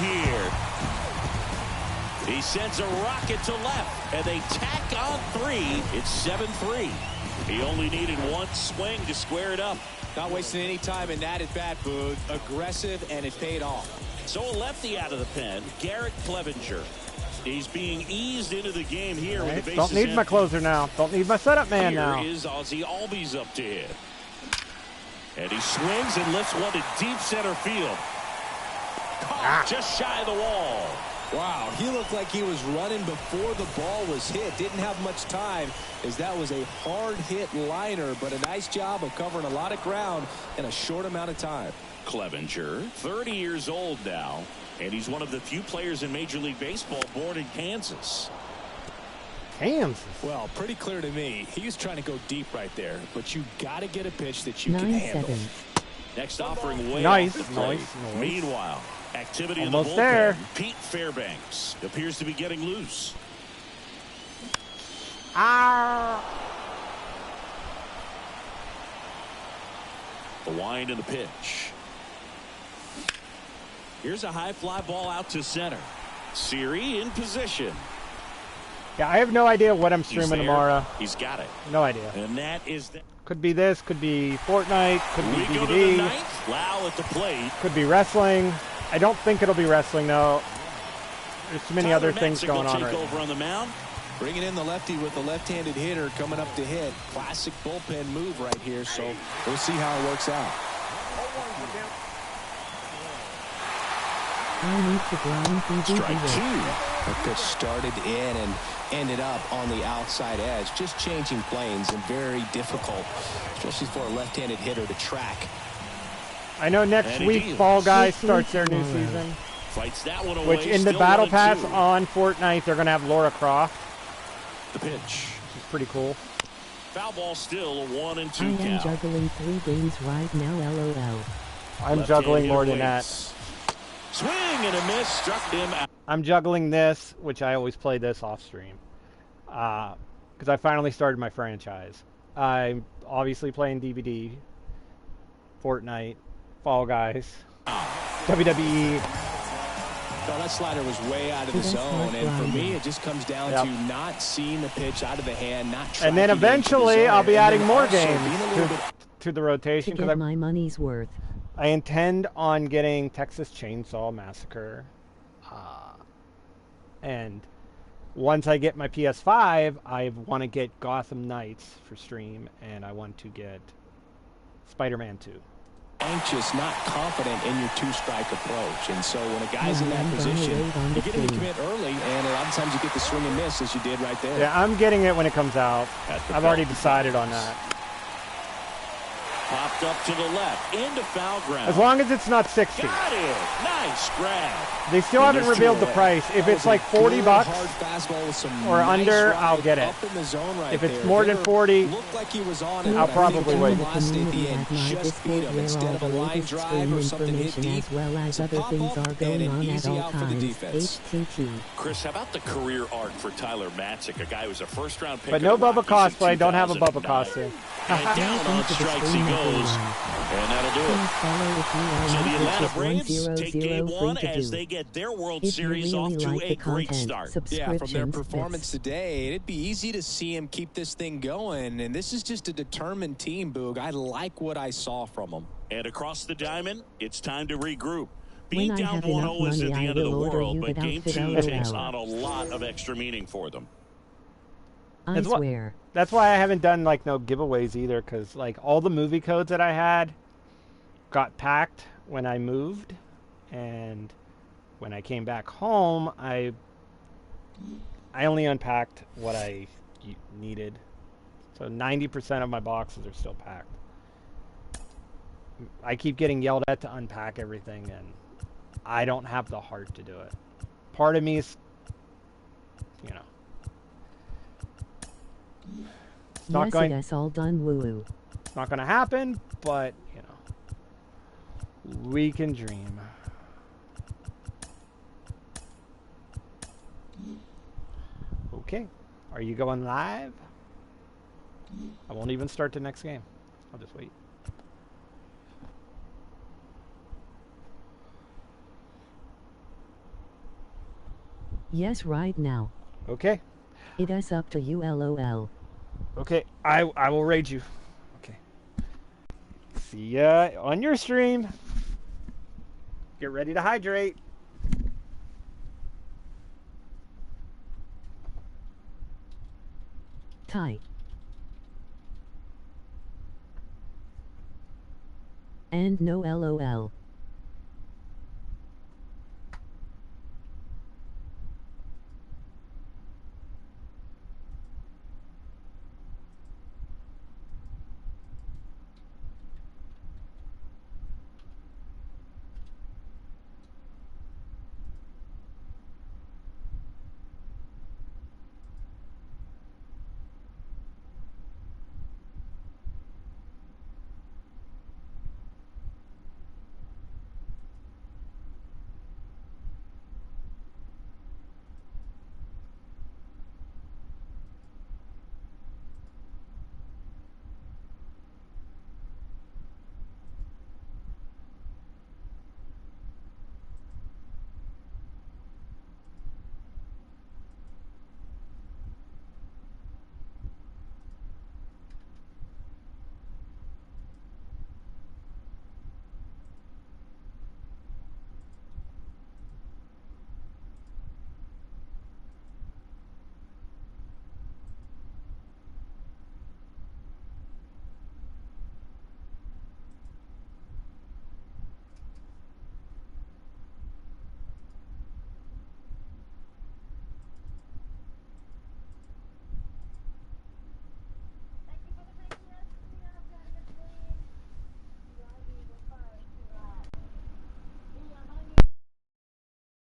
here. He sends a rocket to left, and they tack on 3. It's 7-3. He only needed one swing to square it up. Not wasting any time in that at bat, Boog. Aggressive, and it paid off. So a lefty out of the pen, Garrett Clevenger. He's being eased into the game here with the bases Don't need empty. my closer now. Don't need my setup man now. Here is Ozzie Albies up to hit. And he swings and lifts one to deep center field. Caught just shy of the wall. Wow, he looked like he was running before the ball was hit. Didn't have much time as that was a hard hit liner, but a nice job of covering a lot of ground in a short amount of time. Clevenger, 30 years old now, and he's one of the few players in Major League Baseball born in Kansas. Kansas. Well, pretty clear to me. He was trying to go deep right there, but you got to get a pitch that you can handle. 9-7. Next offering way Nice, off the plate. nice. Meanwhile, activity Almost in the bullpen. there. Pete Fairbanks appears to be getting loose. The wind and the pitch. Here's a high fly ball out to center. Siri in position. Yeah, I have no idea what I'm He's streaming there. tomorrow. He's got it. No idea. And that is the... Could be this, could be Fortnite, could be We go to the DVD, ninth. Lau at the plate. could be wrestling. I don't think it'll be wrestling though. There's too many Tyler other things Matzik going will on take right over now. on the mound. Bringing in the lefty with the left-handed hitter coming up to hit. Classic bullpen move right here, so we'll see how it works out. I need to grind through Strike the two. The pitch started in and ended up on the outside edge. Just changing planes and very difficult, especially for a left-handed hitter to track. I know next And he week deals. Fall Guys Hopefully starts their new tomorrow. season, Fights that one away. which in the Still Battle 1-2. Pass on Fortnite, they're going to have Laura Croft, The pitch. which is pretty cool. Foul ball still a 1-2 I am count. juggling 3 games right now, lol. I'm juggling more than that. Swing and a miss. Struck him out. I'm juggling this, which I always play this off stream, because I finally started my franchise. I'm obviously playing DVD, Fortnite, Fall Guys, WWE. Well, that slider was way out of the That's zone, not and for me, grinding. it just comes down Yep. to not seeing the pitch out of the hand, not tracking And then it into the eventually zone, I'll be and adding then more also being games a little bit to the To rotation, get because my money's worth. I intend on getting Texas Chainsaw Massacre. And once I get my PS5, I want to get Gotham Knights for stream, and I want to get Spider-Man 2. anxious, not confident in your two-strike approach. And so when a guy's in Yeah, that I'm gonna position, wait on you the get him to team. commit early, and a lot of times you get the swing and miss as you did right there. Yeah, I'm getting it when it comes out. At the I've already belt. decided on that. Popped up to the left. Into foul ground. As long as it's not 60. Got it. Nice grab. They still haven't there's revealed the two price. If That it's was a like 40 good bucks, hard fastball with some or nice under, ride I'll get it. up in the zone right If it's there. more than Hitter 40, looked like he was on it, I'll but I probably think wait. the velocity at the end My just Discord beat him. where Instead all of the a line latest drive stream or something hit information deep, as well as it's a other pop things up are and going an on at easy all out for the times. defense. HTT. Chris, how about the career arc for Tyler Matzik, a guy who was a first-round pick? but of no the Bubba Rockies in cosplay. Don't have a Bubba 2009. costume. And down on strikes he goes, and that'll do Please it. follow if you are So the not, Atlanta which Braves is take game 100 one free to as do. they get their World If you Series really off to like a the great content, start. Yeah, from their subscriptions, performance bits. today, it'd be easy to see him keep this thing going. And this is just a determined team, Boog. I like what I saw from them. And across the diamond, it's time to regroup. When Being I down have enough 1-0 isn't the money, I end of the will order world, you but that game outfit 2 LOL. takes on a lot of extra meaning for them. I That's what- swear. That's why I haven't done like no giveaways either, because like all the movie codes that I had, got packed when I moved, and when I came back home, I only unpacked what I needed. So 90% of my boxes are still packed. I keep getting yelled at to unpack everything, and I don't have the heart to do it. Part of me is, you know, it's not Yes, going. it's all done, woo-woo. It's not going to happen, but you know, we can dream. Okay, are you going live? I won't even start the next game. I'll just wait. Yes, right now. Okay. It is up to you, lol. Okay, I will raid you. Okay. See ya on your stream. Get ready to hydrate. Tie. And no lol.